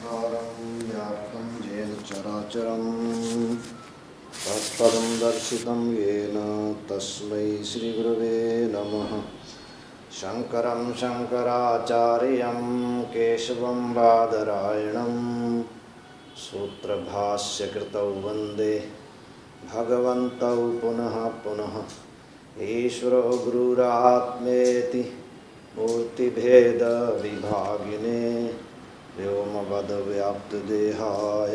सारं व्याप्तं येन चराचरं तत्पदं दर्शितं येन तस्मै श्रीगुरवे नमः। शङ्करं शङ्कराचार्यं केशवं बादरायणं सूत्रभाष्यकृतौ वन्दे भगवन्तौ पुनः पुनः। ईश्वरो गुरुरात्मेति मूर्तिभेदविभागिने व्योमवद्व्याप्तदेहाय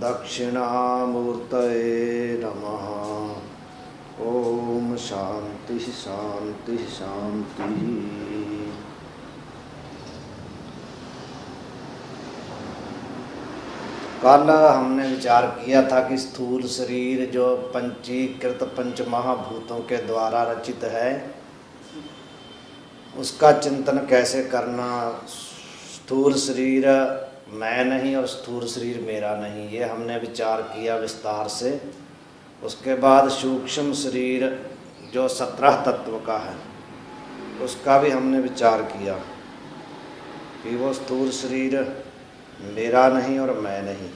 दक्षिणामूर्तये नमः। ओम शांति शांति शांति। कल हमने विचार किया था कि स्थूल शरीर जो पंचीकृत पंच महाभूतों के द्वारा रचित है उसका चिंतन कैसे करना। स्थूल शरीर मैं नहीं और स्थूल शरीर मेरा नहीं, ये हमने विचार किया विस्तार से। उसके बाद सूक्ष्म शरीर जो 17 तत्व का है उसका भी हमने विचार किया कि वो स्थूल शरीर मेरा नहीं और मैं नहीं,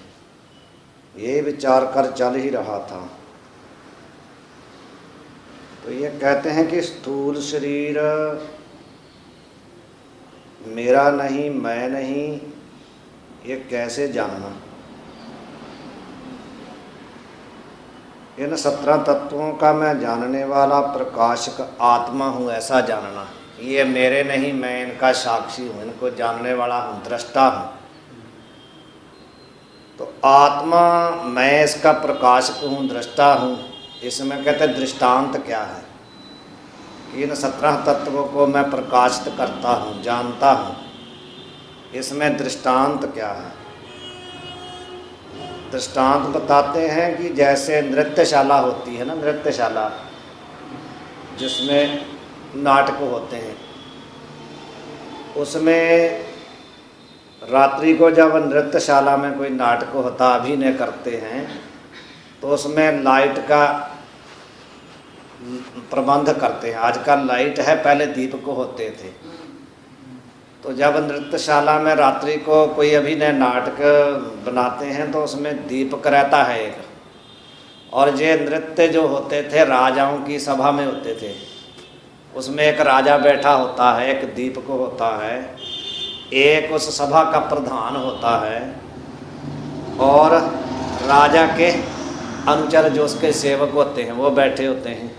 ये विचार कर चल ही रहा था। तो ये कहते हैं कि स्थूल शरीर मेरा नहीं मैं नहीं, ये कैसे जानना। इन 17 तत्वों का मैं जानने वाला प्रकाशक आत्मा हूँ ऐसा जानना। ये मेरे नहीं, मैं इनका साक्षी हूँ, इनको जानने वाला हूँ, दृष्टा हूँ। तो आत्मा मैं इसका प्रकाशक हूँ, दृष्टा हूँ। इसमें कहते हैं दृष्टांत क्या है। इन 17 तत्वों को मैं प्रकाशित करता हूँ, जानता हूँ, इसमें दृष्टांत क्या है। दृष्टांत बताते हैं कि जैसे नृत्यशाला होती है ना, नृत्यशाला जिसमें नाटक होते हैं, उसमें रात्रि को जब नृत्यशाला में कोई नाटक होता अभिनय करते हैं तो उसमें लाइट का प्रबंध करते हैं। आजकल लाइट है, पहले दीपक होते थे। तो जब नृत्यशाला में रात्रि को कोई अभिनय नाटक बनाते हैं तो उसमें दीपक रहता है एक, और ये नृत्य जो होते थे राजाओं की सभा में होते थे। उसमें एक राजा बैठा होता है, एक दीपक होता है, एक उस सभा का प्रधान होता है और राजा के अनुचर जो उसके सेवक होते हैं वो बैठे होते हैं,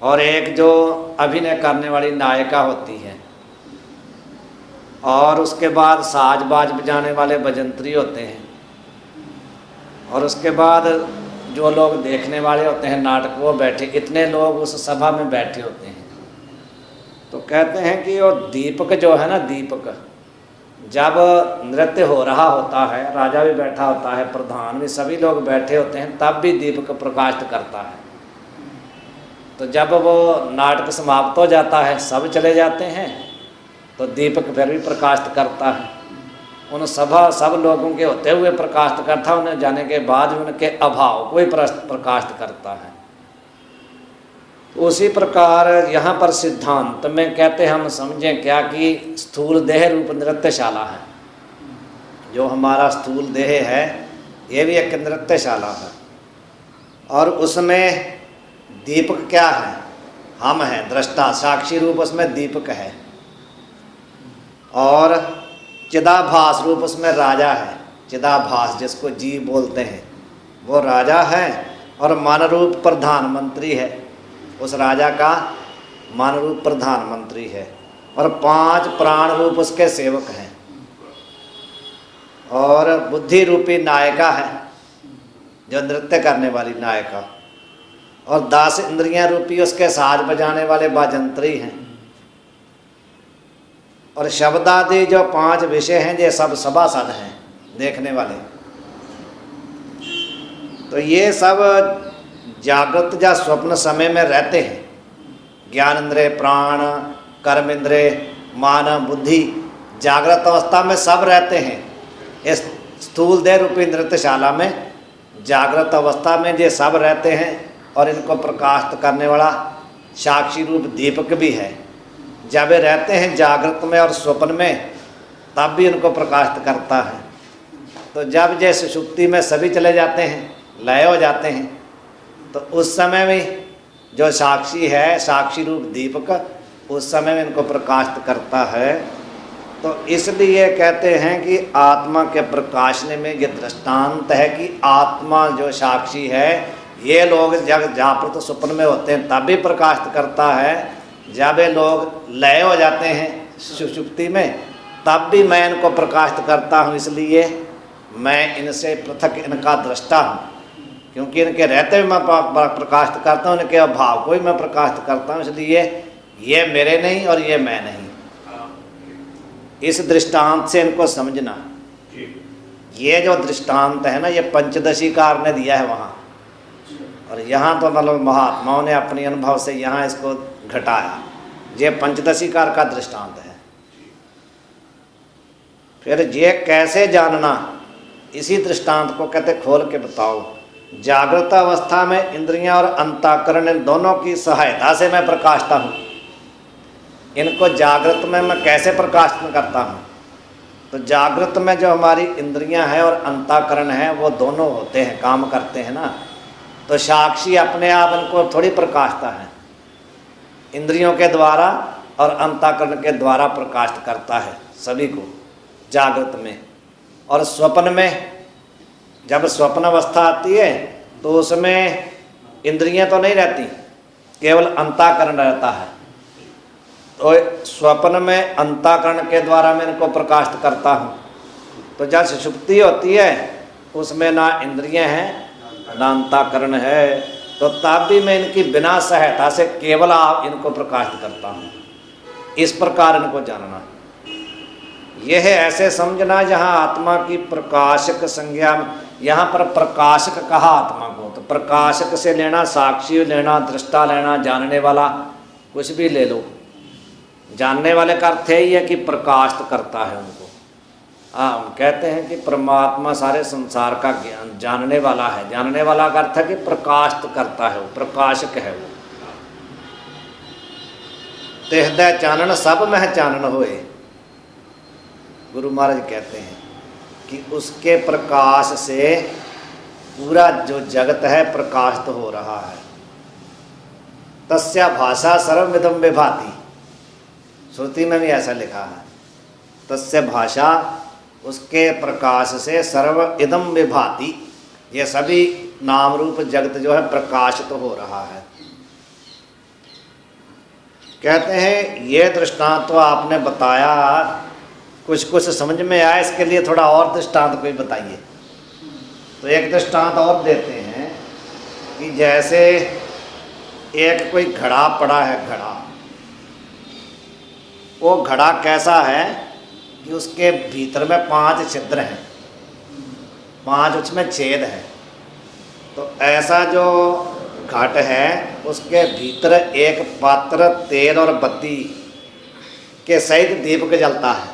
और एक जो अभिनय करने वाली नायिका होती है, और उसके बाद साज बाज बजाने वाले भजंत्री होते हैं, और उसके बाद जो लोग देखने वाले होते हैं नाटक वो बैठे। इतने लोग उस सभा में बैठे होते हैं। तो कहते हैं कि वो दीपक जो है ना, दीपक जब नृत्य हो रहा होता है, राजा भी बैठा होता है, प्रधान भी, सभी लोग बैठे होते हैं, तब भी दीपक प्रकाशित करता है। तो जब वो नाटक समाप्त हो जाता है, सब चले जाते हैं, तो दीपक फिर भी प्रकाशित करता है। उन सब लोगों के होते हुए प्रकाशित करता है, उन्हें जाने के बाद उनके अभाव को ही प्रकाशित करता है। उसी प्रकार यहाँ पर सिद्धांत में कहते हम समझें क्या कि स्थूल देह रूप नृत्यशाला है। जो हमारा स्थूल देह है ये भी एक नृत्यशाला है, और उसमें दीपक क्या है, हम हैं, दृष्टा साक्षी रूप उसमें दीपक है, और चिदाभास रूप उसमें राजा है। चिदाभास जिसको जीव बोलते हैं वो राजा है, और मन रूप प्रधानमंत्री है, उस राजा का मन रूप प्रधानमंत्री है, और 5 प्राण रूप उसके सेवक हैं, और बुद्धि रूपी नायिका है जो नृत्य करने वाली नायिका, और 10 इंद्रियां रूपी उसके साज बजाने वाले बाजंत्री हैं, और शब्दादि जो 5 विषय हैं ये सब सभासद हैं देखने वाले। तो ये सब जागृत या स्वप्न समय में रहते हैं। ज्ञान इंद्रिय, प्राण, कर्म इंद्रिय, मान, बुद्धि जागृत अवस्था में सब रहते हैं। इस स्थूल देह रूपी नृत्यशाला में जागृत अवस्था में ये सब रहते हैं, और इनको प्रकाशित करने वाला साक्षी रूप दीपक भी है। जब वे रहते हैं जागृत में और स्वप्न में तब भी उनको प्रकाशित करता है। तो जब जैसे सुषुप्ति में सभी चले जाते हैं, लय हो जाते हैं, तो उस समय में जो साक्षी है, साक्षी रूप दीपक, उस समय में इनको प्रकाशित करता है। तो इसलिए कहते हैं कि आत्मा के प्रकाशने में ये दृष्टांत है कि आत्मा जो साक्षी है, ये लोग जब जागृत स्वप्न में होते हैं तब भी प्रकाशित करता है, जब ये लोग लय हो जाते हैं सुषुप्ति में तब भी मैं इनको प्रकाशित करता हूँ। इसलिए मैं इनसे पृथक इनका दृष्टा हूँ, क्योंकि इनके रहते हुए मैं प्रकाशित करता हूँ, इनके अभाव को भी मैं प्रकाशित करता हूँ। इसलिए ये मेरे नहीं और ये मैं नहीं। इस दृष्टांत से इनको समझना। ये जो दृष्टांत है ना, ये पंचदशीकार ने दिया है वहाँ, और यहाँ तो मतलब महात्माओं ने अपने अनुभव से यहाँ इसको घटाया। ये पंचदशीकार का दृष्टांत है। फिर ये कैसे जानना, इसी दृष्टांत को कहते खोल के बताओ। जागृत अवस्था में इंद्रियां और अंतःकरण इन दोनों की सहायता से मैं प्रकाशता हूँ। इनको जागृत में मैं कैसे प्रकाशित करता हूँ? तो जागृत में जो हमारी इंद्रियां हैं और अंतःकरण है वो दोनों होते हैं, काम करते हैं ना। तो साक्षी अपने आप इनको थोड़ी प्रकाशता है, इंद्रियों के द्वारा और अंतःकरण के द्वारा प्रकाशित करता है सभी को जागृत में। और स्वप्न में, जब स्वप्न अवस्था आती है तो उसमें इंद्रियां तो नहीं रहती, केवल अंतःकरण रहता है। तो स्वप्न में अंतःकरण के द्वारा मैं इनको प्रकाशित करता हूँ। तो जब सुषुप्ति होती है उसमें ना इंद्रियां हैं ना अंतःकरण है, तो तब भी मैं इनकी बिना सहायता से केवल आप इनको प्रकाशित करता हूँ। इस प्रकार इनको जानना। यह है ऐसे समझना जहाँ आत्मा की प्रकाशक संज्ञा, यहाँ पर प्रकाशक कहा आत्मा को, तो प्रकाशक से लेना साक्षी लेना, दृष्टा लेना, जानने वाला, कुछ भी ले लो। जानने वाले का अर्थ यही है कि प्रकाशित करता है उनको। हाँ, हम कहते हैं कि परमात्मा सारे संसार का ज्ञान जानने वाला है। जानने वाला का अर्थ है कि प्रकाशित करता है, वो प्रकाशक है वो। तेहदय चानन सब मह चानन होए, गुरु महाराज कहते हैं कि उसके प्रकाश से पूरा जो जगत है प्रकाशित हो रहा है। तस्या भाषा सर्वमिदं विभाति, श्रुति में भी ऐसा लिखा है। तस्य भाषा, उसके प्रकाश से सर्व इदम विभाति, ये सभी नाम रूप जगत जो है प्रकाशित हो रहा है। कहते हैं ये दृष्टांत तो आपने बताया, कुछ कुछ समझ में आया, इसके लिए थोड़ा और दृष्टांत कोई बताइए। तो एक दृष्टांत और देते हैं कि जैसे एक कोई घड़ा पड़ा है, घड़ा, वो घड़ा कैसा है कि उसके भीतर में 5 छिद्र हैं, 5 उसमें छेद हैं। तो ऐसा जो घट है उसके भीतर एक पात्र तेल और बत्ती के सहित दीपक जलता है।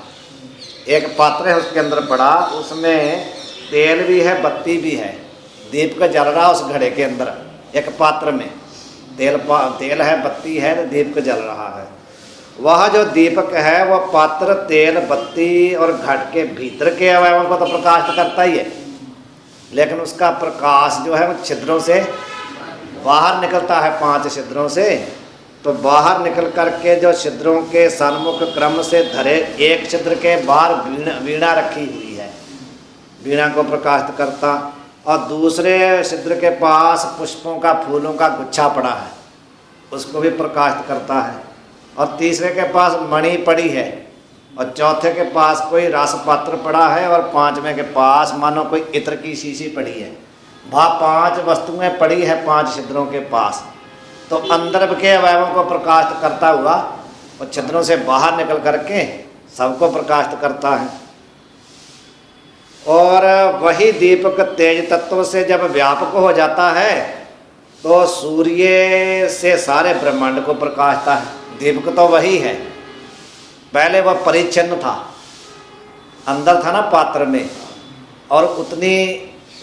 एक पात्र है उसके अंदर पड़ा, उसमें तेल भी है बत्ती भी है, दीपक जल रहा उस घड़े के अंदर। एक पात्र में तेल है बत्ती है तो दीपक जल रहा है। वह जो दीपक है वह पात्र तेल बत्ती और घट के भीतर के अवयवों को तो प्रकाशित करता ही है, लेकिन उसका प्रकाश जो है वो छिद्रों से बाहर निकलता है, 5 छिद्रों से। तो बाहर निकल करके जो छिद्रों के सन्मुख क्रम से धरे एक छिद्र के बाहर वीणा रखी हुई है, वीणा को प्रकाशित करता, और दूसरे छिद्र के पास पुष्पों का फूलों का गुच्छा पड़ा है, उसको भी प्रकाशित करता है। और तीसरे के पास मणि पड़ी है, और चौथे के पास कोई रस पात्र पड़ा है, और 5वें के पास मानो कोई इत्र की शीशी पड़ी है। वहाँ 5 वस्तुएं पड़ी है 5 छिद्रों के पास। तो अंदर के अवयवों को प्रकाशित करता हुआ और छिद्रों से बाहर निकल करके सबको प्रकाशित करता है। और वही दीपक तेज तत्व से जब व्यापक हो जाता है तो सूर्य से सारे ब्रह्मांड को प्रकाशता है। दीपक तो वही है, पहले वह परिच्छिन्न था, अंदर था ना पात्र में, और उतनी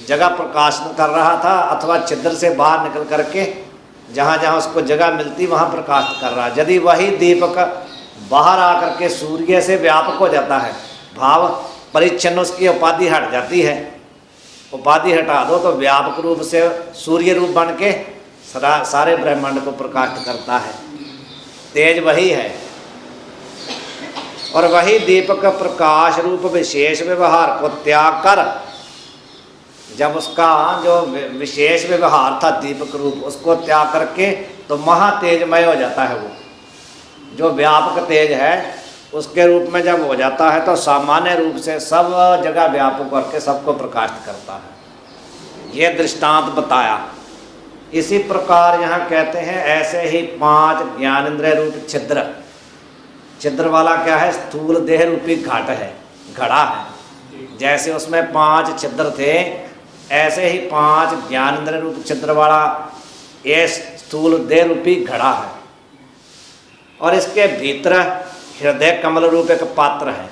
जगह प्रकाशन कर रहा था, अथवा छिद्र से बाहर निकल करके जहाँ जहाँ उसको जगह मिलती वहाँ प्रकाशित कर रहा है। यदि वही दीपक बाहर आकर के सूर्य से व्यापक हो जाता है, भाव परिच्छिन्न उसकी उपाधि हट जाती है। उपाधि हटा दो तो व्यापक रूप से सूर्य रूप बन के सारे ब्रह्मांड को प्रकाशित करता है। तेज वही है और वही दीपक प्रकाश रूप विशेष व्यवहार को त्याग कर, जब उसका जो विशेष व्यवहार था दीपक रूप, उसको त्याग करके तो महातेजमय हो जाता है। वो जो व्यापक तेज है उसके रूप में जब हो जाता है तो सामान्य रूप से सब जगह व्यापक करके सबको प्रकाशित करता है। ये दृष्टांत बताया। इसी प्रकार यहाँ कहते हैं ऐसे ही 5 ज्ञानेंद्रिय रूप छिद्र, छिद्र वाला क्या है, स्थूल देह रूपी घट है, घड़ा है। जैसे उसमें 5 छिद्र थे, ऐसे ही 5 ज्ञानेंद्रिय रूप छिद्र वाला ये स्थूल देह रूपी घड़ा है। और इसके भीतर हृदय कमल रूप एक पात्र है।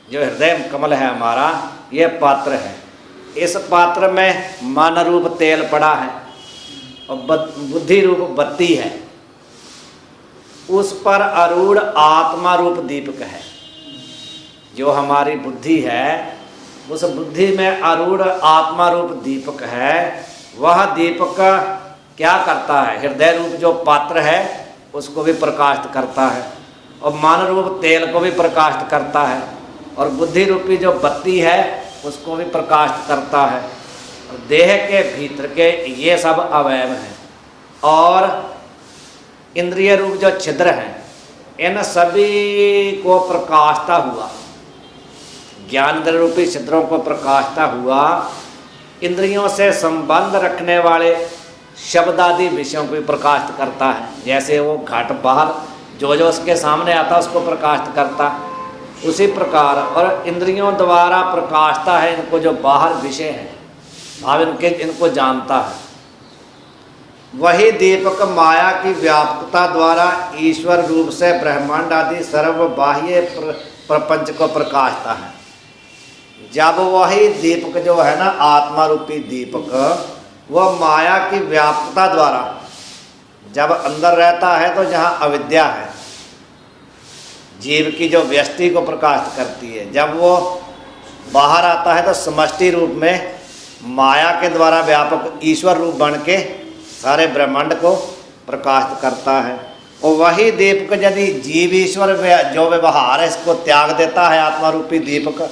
जो हृदय कमल है हमारा, ये पात्र है। इस पात्र में मन रूप तेल पड़ा है और बुद्धि रूप बत्ती है। उस पर आरूढ़ आत्मा रूप दीपक है। जो हमारी बुद्धि है, उस बुद्धि में आरूढ़ आत्मा रूप दीपक है। वह दीपक क्या करता है, हृदय रूप जो पात्र है उसको भी प्रकाशित करता है और मन रूप तेल को भी प्रकाशित करता है और बुद्धि रूपी जो बत्ती है उसको भी प्रकाशित करता है। और देह के भीतर के ये सब अवयव हैं और इंद्रिय रूप जो छिद्र हैं, इन सभी को प्रकाशता हुआ, ज्ञानेंद्रिय रूपी छिद्रों को प्रकाशता हुआ, इंद्रियों से संबंध रखने वाले शब्द आदि विषयों को भी प्रकाशित करता है। जैसे वो घट बाहर जो जो उसके सामने आता है उसको प्रकाशित करता, उसी प्रकार और इंद्रियों द्वारा प्रकाशता है इनको जो बाहर विषय हैं, भाव इनको जानता है। वही दीपक माया की व्यापकता द्वारा ईश्वर रूप से ब्रह्मांड आदि सर्व बाह्य प्रपंच को प्रकाशता है। जब वही दीपक जो है ना, आत्मा रूपी दीपक, वह माया की व्यापकता द्वारा जब अंदर रहता है तो जहाँ अविद्या है, जीव की जो व्यष्टि को प्रकाशित करती है, जब वो बाहर आता है तो समष्टि रूप में माया के द्वारा व्यापक ईश्वर रूप बन के सारे ब्रह्मांड को प्रकाशित करता है। और वही दीपक यदि जीव ईश्वर जो व्यवहार है इसको त्याग देता है, आत्मा रूपी दीपक,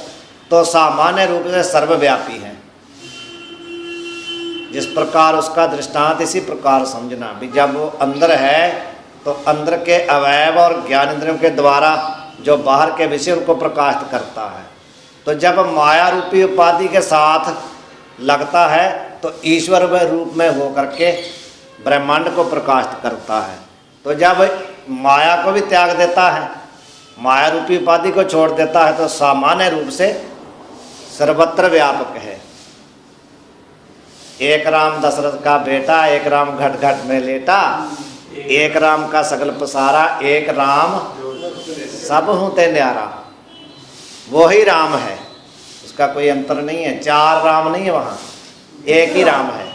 तो सामान्य रूप से सर्वव्यापी है। जिस प्रकार उसका दृष्टांत इसी प्रकार समझना भी, जब वो अंदर है तो अंदर के अवयव और ज्ञानेंद्रियों के द्वारा जो बाहर के विषय उनको प्रकाशित करता है। तो जब माया रूपी उपाधि के साथ लगता है तो ईश्वर रूप में हो करके ब्रह्मांड को प्रकाशित करता है। तो जब माया को भी त्याग देता है, माया रूपी उपाधि को छोड़ देता है, तो सामान्य रूप से सर्वत्र व्यापक है। एक राम दशरथ का बेटा, एक राम घट घट में लेटा, एक राम का सगल पसारा, एक राम सब हूँ ते न्यारा। वो ही राम है, उसका कोई अंतर नहीं है। 4 राम नहीं है वहाँ, एक ही राम है।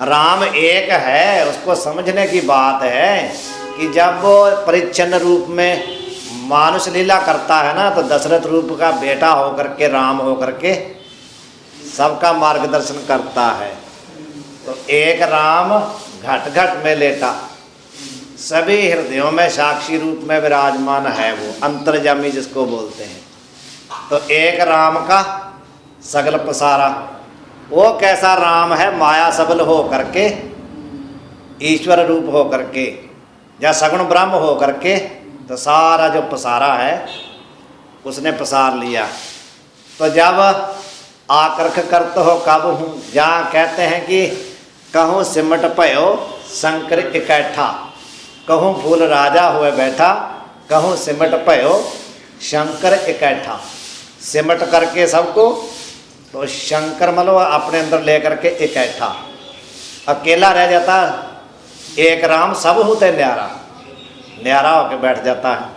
राम एक है। उसको समझने की बात है कि जब वो परिच्छिन्न रूप में मानुष लीला करता है ना, तो दशरथ रूप का बेटा होकर के, राम होकर के सबका मार्गदर्शन करता है। तो एक राम घट घट में लेटा, सभी हृदयों में साक्षी रूप में विराजमान है, वो अंतर्यामी जिसको बोलते हैं। तो एक राम का सगल पसारा, वो कैसा राम है, माया सबल हो करके, ईश्वर रूप हो करके, या सगुण ब्रह्म हो करके, तो सारा जो पसारा है उसने पसार लिया। तो जब आकर्ष करते हो कब हूँ, जहाँ कहते हैं कि कहूँ सिमट पयो शंकर इकट्ठा, कहूँ फूल राजा हुए बैठा, कहूँ सिमट पयो शंकर इकट्ठा। सिमट करके सबको, तो शंकर मतलब अपने अंदर लेकर के इकट्ठा, अकेला रह जाता एक राम सब होते न्यारा, न्यारा होके बैठ जाता है।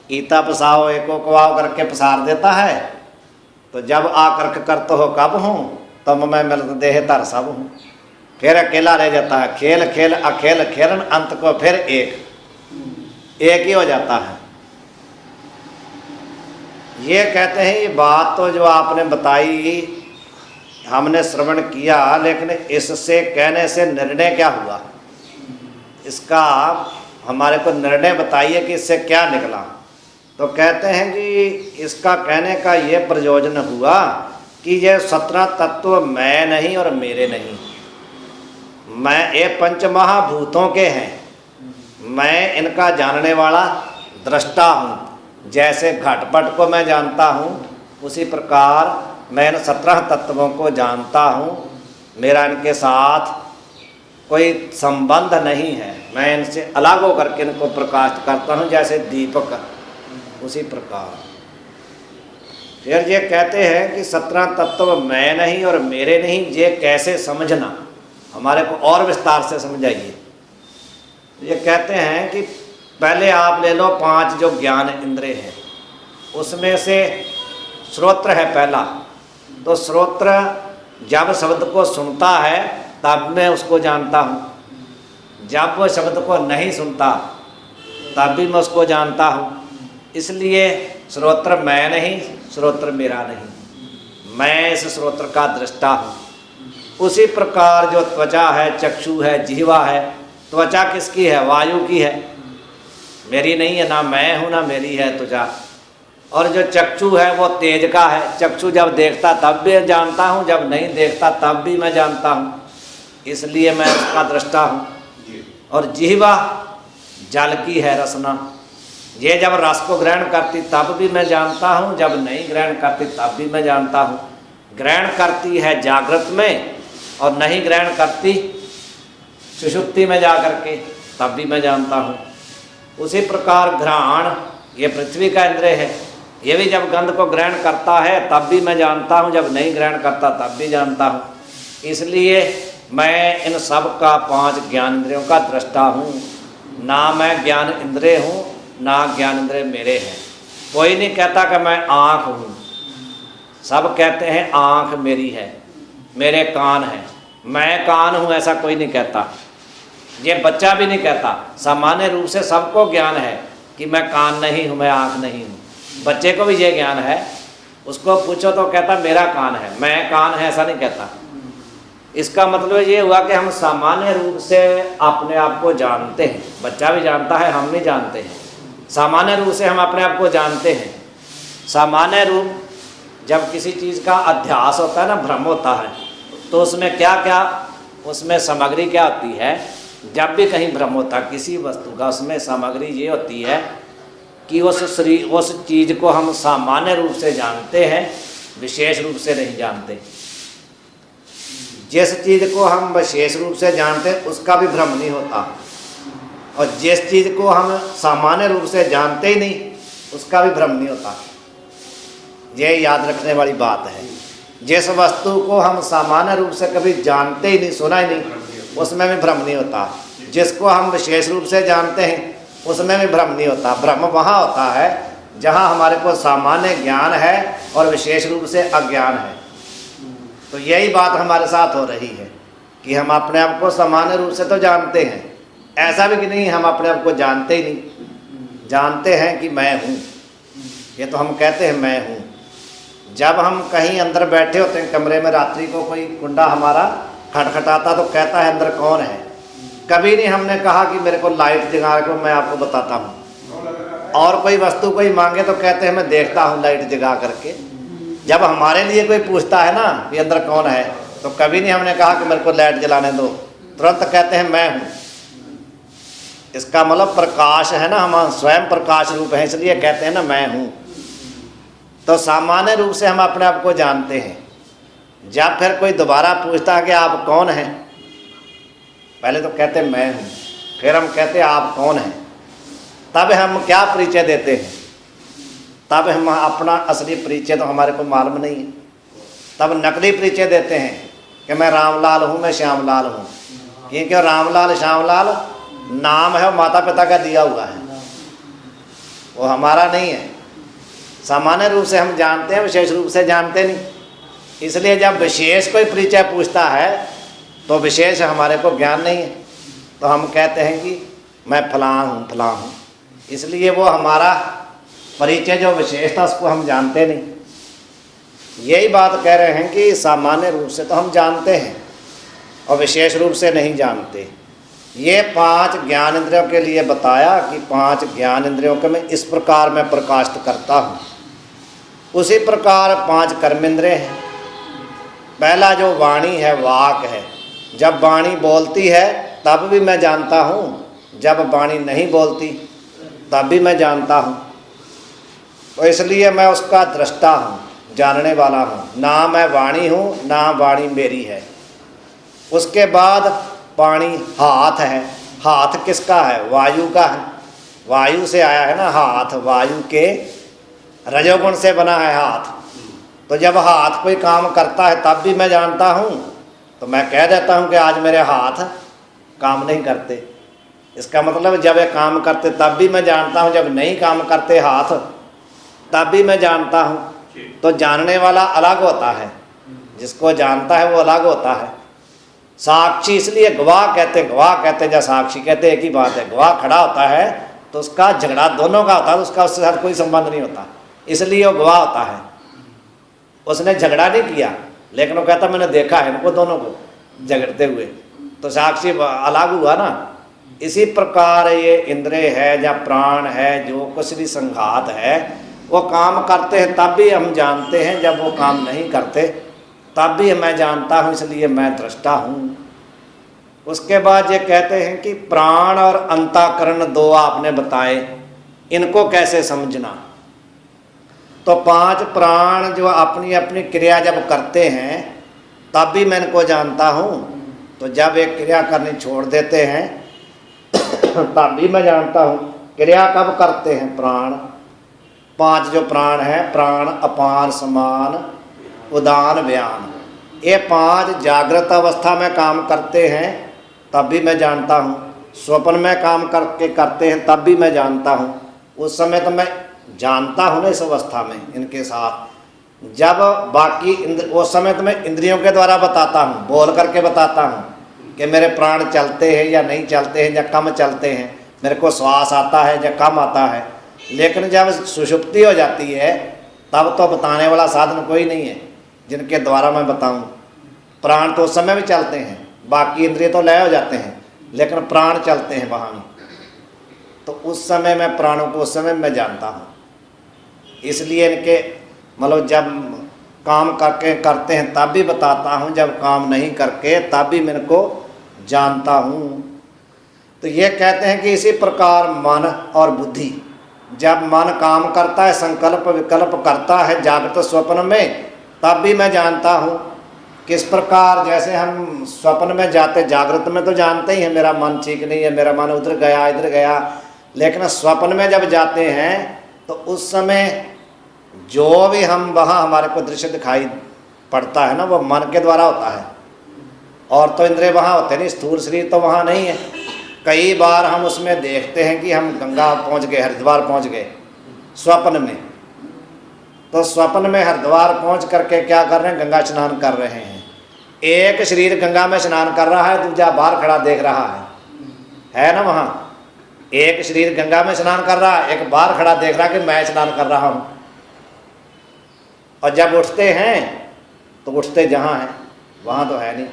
ईता पसाओ एको कवाओ करके पसार देता है। तो जब आकर करते हो कब हूँ, तब मैं मिलत देह तर सब हूँ। फिर अकेला रह जाता है, खेल खेल अखेल खेलन, अंत को फिर एक ही हो जाता है। ये कहते हैं ये बात तो जो आपने बताई हमने श्रवण किया, लेकिन इससे कहने से निर्णय क्या हुआ, इसका हमारे को निर्णय बताइए कि इससे क्या निकला। तो कहते हैं कि इसका कहने का ये प्रयोजन हुआ कि ये 17 तत्व मैं नहीं और मेरे नहीं, मैं ये पंच महाभूतों के हैं, मैं इनका जानने वाला दृष्टा हूँ। जैसे घटपट को मैं जानता हूँ उसी प्रकार मैं इन 17 तत्वों को जानता हूँ। मेरा इनके साथ कोई संबंध नहीं है, मैं इनसे अलग होकर के इनको प्रकाशित करता हूँ जैसे दीपक, उसी प्रकार। फिर ये कहते हैं कि 17 तत्व मैं नहीं और मेरे नहीं, ये कैसे समझना, हमारे को और विस्तार से समझाइए। ये कहते हैं कि पहले आप ले लो 5 जो ज्ञान इंद्रिय हैं, उसमें से श्रोत्र है पहला। तो श्रोत्र जब शब्द को सुनता है तब मैं उसको जानता हूँ, जब वो शब्द को नहीं सुनता तब भी मैं उसको जानता हूँ। इसलिए श्रोत्र मैं नहीं, श्रोत्र मेरा नहीं, मैं इस श्रोत्र का दृष्टा हूँ। उसी प्रकार जो त्वचा है, चक्षु है, जिह्वा है, त्वचा किसकी है, वायु की है, मेरी नहीं है, ना मैं हूँ ना मेरी है त्वचा। और जो चक्षु है वो तेज का है, चक्षु जब देखता तब भी जानता हूँ, जब नहीं देखता तब भी मैं जानता हूँ, इसलिए मैं उसका दृष्टा हूँ। और जिह्वा जल की है, रसना, ये जब रस को ग्रहण करती तब भी मैं जानता हूँ, जब नहीं ग्रहण करती तब भी मैं जानता हूँ। ग्रहण करती है जागृत में और नहीं ग्रहण करती सुषुप्ति में जा करके, तब भी मैं जानता हूँ। उसी प्रकार घ्राण, ये पृथ्वी का इंद्रिय है, ये भी जब गंध को ग्रहण करता है तब भी मैं जानता हूँ, जब नहीं ग्रहण करता तब भी जानता हूँ। इसलिए मैं इन सब का 5 ज्ञान इंद्रियों का दृष्टा हूँ। ना मैं ज्ञान इंद्रिय हूँ ना ज्ञान इंद्रिय मेरे हैं। कोई नहीं कहता कि मैं आँख हूँ, सब कहते हैं आँख मेरी है, मेरे कान हैं, मैं कान हूँ, ऐसा कोई नहीं कहता। ये बच्चा भी नहीं कहता। सामान्य रूप से सबको ज्ञान है कि मैं कान नहीं हूँ, मैं आँख नहीं हूँ। बच्चे को भी ये ज्ञान है, उसको पूछो तो कहता मेरा कान है, मैं कान है, ऐसा नहीं कहता। इसका मतलब ये हुआ कि हम सामान्य रूप से अपने आप को जानते हैं। बच्चा भी जानता है, हम भी जानते हैं, सामान्य रूप से हम अपने आप को जानते हैं। सामान्य रूप जब किसी चीज़ का अध्यास होता है ना, भ्रम होता है, तो उसमें क्या क्या, उसमें सामग्री क्या होती है। जब भी कहीं भ्रम होता है किसी वस्तु का, उसमें सामग्री ये होती है कि उस चीज़ को हम सामान्य रूप से जानते हैं, विशेष रूप से नहीं जानते। जिस चीज़ को हम विशेष रूप से जानते हैं उसका भी भ्रम नहीं होता, और जिस चीज़ को हम सामान्य रूप से जानते ही नहीं उसका भी भ्रम नहीं होता। ये याद रखने वाली बात है। जिस वस्तु को हम सामान्य रूप से कभी जानते ही नहीं, सुना ही नहीं, उसमें भी भ्रम नहीं होता। जिसको हम विशेष रूप से जानते हैं उसमें भी भ्रम नहीं होता। भ्रम वहाँ होता है जहाँ हमारे को सामान्य ज्ञान है और विशेष रूप से अज्ञान है। तो यही बात हमारे साथ हो रही है कि हम अपने आप को सामान्य रूप से तो जानते हैं, ऐसा भी कि नहीं हम अपने आप को जानते ही नहीं। जानते हैं कि मैं हूँ, ये तो हम कहते हैं मैं हूँ। जब हम कहीं अंदर बैठे होते हैं कमरे में, रात्रि को कोई कुंडा हमारा खटखटाता तो कहता है अंदर कौन है। कभी नहीं हमने कहा कि मेरे को लाइट जगा के मैं आपको बताता हूँ। और कोई वस्तु कोई मांगे तो कहते हैं मैं देखता हूँ लाइट जगा करके। जब हमारे लिए कोई पूछता है ना कि अंदर कौन है, तो कभी नहीं हमने कहा कि मेरे को लाइट जलाने दो, तुरंत कहते हैं मैं हूँ। इसका मतलब प्रकाश है ना, हम स्वयं प्रकाश रूप है, इसलिए कहते हैं ना मैं हूँ। तो सामान्य रूप से हम अपने आप को जानते हैं। जब फिर कोई दोबारा पूछता है कि आप कौन हैं, पहले तो कहते हैं मैं हूँ, फिर हम कहते हैं आप कौन हैं, तब हम क्या परिचय देते हैं। तब हम अपना असली परिचय तो हमारे को मालूम नहीं है, तब नकली परिचय देते हैं कि मैं रामलाल हूँ, मैं श्यामलाल हूँ। क्योंकि रामलाल श्यामलाल नाम है, वो माता पिता का दिया हुआ है, वो हमारा नहीं है। सामान्य रूप से हम जानते हैं, विशेष रूप से जानते नहीं। इसलिए जब विशेष कोई परिचय पूछता है तो विशेष हमारे को ज्ञान नहीं है, तो हम कहते हैं कि मैं फलां हूँ फलां हूँ। इसलिए वो हमारा परिचय जो विशेषता उसको हम जानते नहीं। यही बात कह रहे हैं कि सामान्य रूप से तो हम जानते हैं और विशेष रूप से नहीं जानते। ये 5 ज्ञान इंद्रियों के लिए बताया कि 5 ज्ञान इंद्रियों के मैं इस प्रकार मैं प्रकाशित करता हूँ। उसी प्रकार 5 कर्मेंद्रिय हैं। पहला जो वाणी है, वाक है, जब वाणी बोलती है तब भी मैं जानता हूँ, जब वाणी नहीं बोलती तब भी मैं जानता हूँ। तो इसलिए मैं उसका दृष्टा हूँ, जानने वाला हूँ। ना मैं वाणी हूँ, ना वाणी मेरी है। उसके बाद पाणी हाथ है। हाथ किसका है? वायु का है। वायु से आया है ना हाथ, वायु के रजोगुण से बना है हाथ। तो जब हाथ कोई काम करता है तब भी मैं जानता हूँ। तो मैं कह देता हूँ कि आज मेरे हाथ काम नहीं करते। इसका मतलब जब ये काम करते तब भी मैं जानता हूँ, जब नहीं काम करते हाथ तब भी मैं जानता हूँ। तो जानने वाला अलग होता है, जिसको जानता है वो अलग होता है। साक्षी इसलिए गवाह कहते या साक्षी कहते एक ही बात है। गवाह खड़ा होता है तो उसका झगड़ा दोनों का होता है, उसका उसके साथ कोई संबंध नहीं होता, इसलिए वो गवाह होता है। उसने झगड़ा नहीं किया लेकिन वो कहता मैंने देखा है इनको दोनों को झगड़ते हुए, तो साक्षी अलग हुआ ना। इसी प्रकार ये इंद्रिय है या प्राण है, जो कुछ भी संघात है, वो काम करते हैं तब भी हम जानते हैं, जब वो काम नहीं करते तब भी मैं जानता हूँ, इसलिए मैं दृष्टा हूँ। उसके बाद ये कहते हैं कि प्राण और अंतःकरण 2 आपने बताए, इनको कैसे समझना। तो 5 प्राण जो अपनी अपनी क्रिया जब करते हैं तब भी मैं इनको जानता हूँ। तो जब एक क्रिया करनी छोड़ देते हैं तब भी मैं जानता हूँ। क्रिया कब करते हैं? प्राण। 5 जो प्राण हैं, प्राण अपान समान उदान व्यान, ये 5 जागृत अवस्था में काम करते हैं तब भी मैं जानता हूँ। स्वप्न में काम करके करते हैं तब भी मैं जानता हूँ। उस समय तो मैं जानता हूँ ना इस अवस्था में इनके साथ। जब बाकी उस समय तो मैं इंद्रियों के द्वारा बताता हूँ, बोल करके बताता हूँ कि मेरे प्राण चलते हैं या नहीं चलते हैं या कम चलते हैं, मेरे को श्वास आता है या कम आता है। लेकिन जब सुषुप्ति हो जाती है तब तो बताने वाला साधन कोई नहीं है जिनके द्वारा मैं बताऊं। प्राण तो उस समय भी चलते हैं, बाकी इंद्रिय तो लय हो जाते हैं, लेकिन प्राण चलते हैं वहाँ भी। तो उस समय मैं प्राणों को उस समय मैं जानता हूँ। इसलिए इनके मतलब जब काम करके करते हैं तब भी बताता हूँ, जब काम नहीं करके तब भी मैं इनको जानता हूँ। तो ये कहते हैं कि इसी प्रकार मन और बुद्धि, जब मन काम करता है, संकल्प विकल्प करता है जागृत स्वप्न में, तब भी मैं जानता हूँ। किस प्रकार? जैसे हम स्वप्न में जाते, जागृत में तो जानते ही हैं मेरा मन ठीक नहीं है, मेरा मन उधर गया इधर गया, लेकिन स्वप्न में जब जाते हैं तो उस समय जो भी हम वहाँ हमारे को दृश्य दिखाई पड़ता है ना, वो मन के द्वारा होता है। और तो इंद्रिय वहाँ होते नहीं, स्थूल शरीर तो वहाँ नहीं है। कई बार हम उसमें देखते हैं कि हम गंगा पहुँच गए, हरिद्वार पहुँच गए स्वप्न में। तो स्वप्न में हरिद्वार पहुँच करके क्या कर रहे हैं? गंगा स्नान कर रहे हैं। एक शरीर गंगा में स्नान कर रहा है, दूसरा बाहर खड़ा देख रहा है ना। वहाँ एक शरीर गंगा में स्नान कर रहा है, एक बाहर खड़ा देख रहा है कि मैं स्नान कर रहा हूँ। और जब उठते हैं तो उठते जहाँ हैं वहाँ तो है नहीं।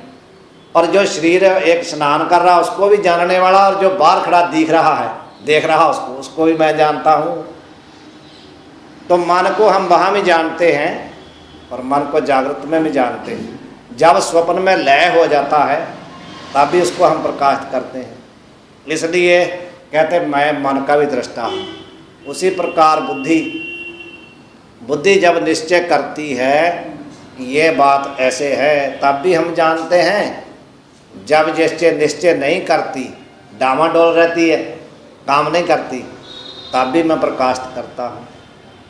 और जो शरीर एक स्नान कर रहा है उसको भी जानने वाला, और जो बाहर खड़ा दिख रहा है देख रहा उसको भी मैं जानता हूँ। तो मन को हम वहाँ भी जानते हैं और मन को जागृत में भी जानते हैं। जब स्वप्न में लय हो जाता है तब भी उसको हम प्रकाशित करते हैं। इसलिए कहते हैं मैं मन का भी दृष्टा हूँ। उसी प्रकार बुद्धि जब निश्चय करती है कि ये बात ऐसे है तब भी हम जानते हैं। जब निश्चय नहीं करती, डामाडोल रहती है, काम नहीं करती, तब भी मैं प्रकाशित करता हूँ।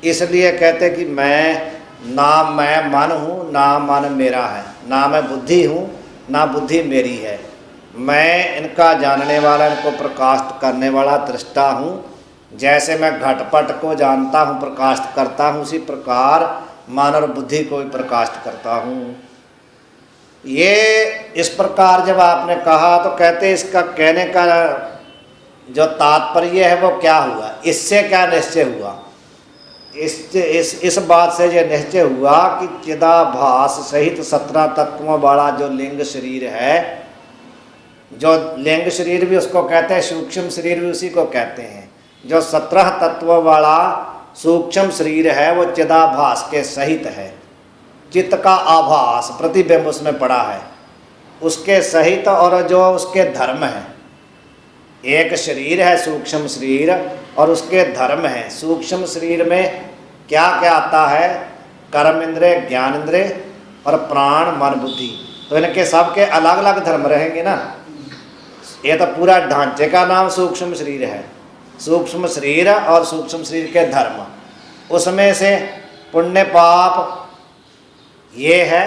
इसलिए कहते कि ना मैं मन हूँ ना मन मेरा है, ना मैं बुद्धि हूँ ना बुद्धि मेरी है। मैं इनका जानने वाला, इनको प्रकाशित करने वाला दृष्टा हूँ। जैसे मैं घटपट को जानता हूँ, प्रकाशित करता हूँ, उसी प्रकार मन और बुद्धि को भी प्रकाशित करता हूँ। ये इस प्रकार जब आपने कहा तो कहते इसका कहने का जो तात्पर्य है वो क्या हुआ, इससे क्या निश्चय हुआ। इस बात से यह निश्चय हुआ कि चिदाभास सहित 17 तत्वों वाला जो लिंग शरीर है, जो लिंग शरीर भी उसको कहते हैं, सूक्ष्म शरीर भी उसी को कहते हैं। जो 17 तत्वों वाला सूक्ष्म शरीर है वो चिदाभास के सहित है। चित्त का आभास प्रतिबिंब उसमें पड़ा है, उसके सहित, और जो उसके धर्म है। एक शरीर है सूक्ष्म शरीर और उसके धर्म है। सूक्ष्म शरीर में क्या क्या आता है? कर्म इंद्रिय, ज्ञान इंद्रिय और प्राण, मन, बुद्धि। तो इनके सबके अलग अलग धर्म रहेंगे ना। ये तो पूरा ढांचे का नाम सूक्ष्म शरीर है। सूक्ष्म शरीर और सूक्ष्म शरीर के धर्म, उसमें से पुण्य पाप ये है,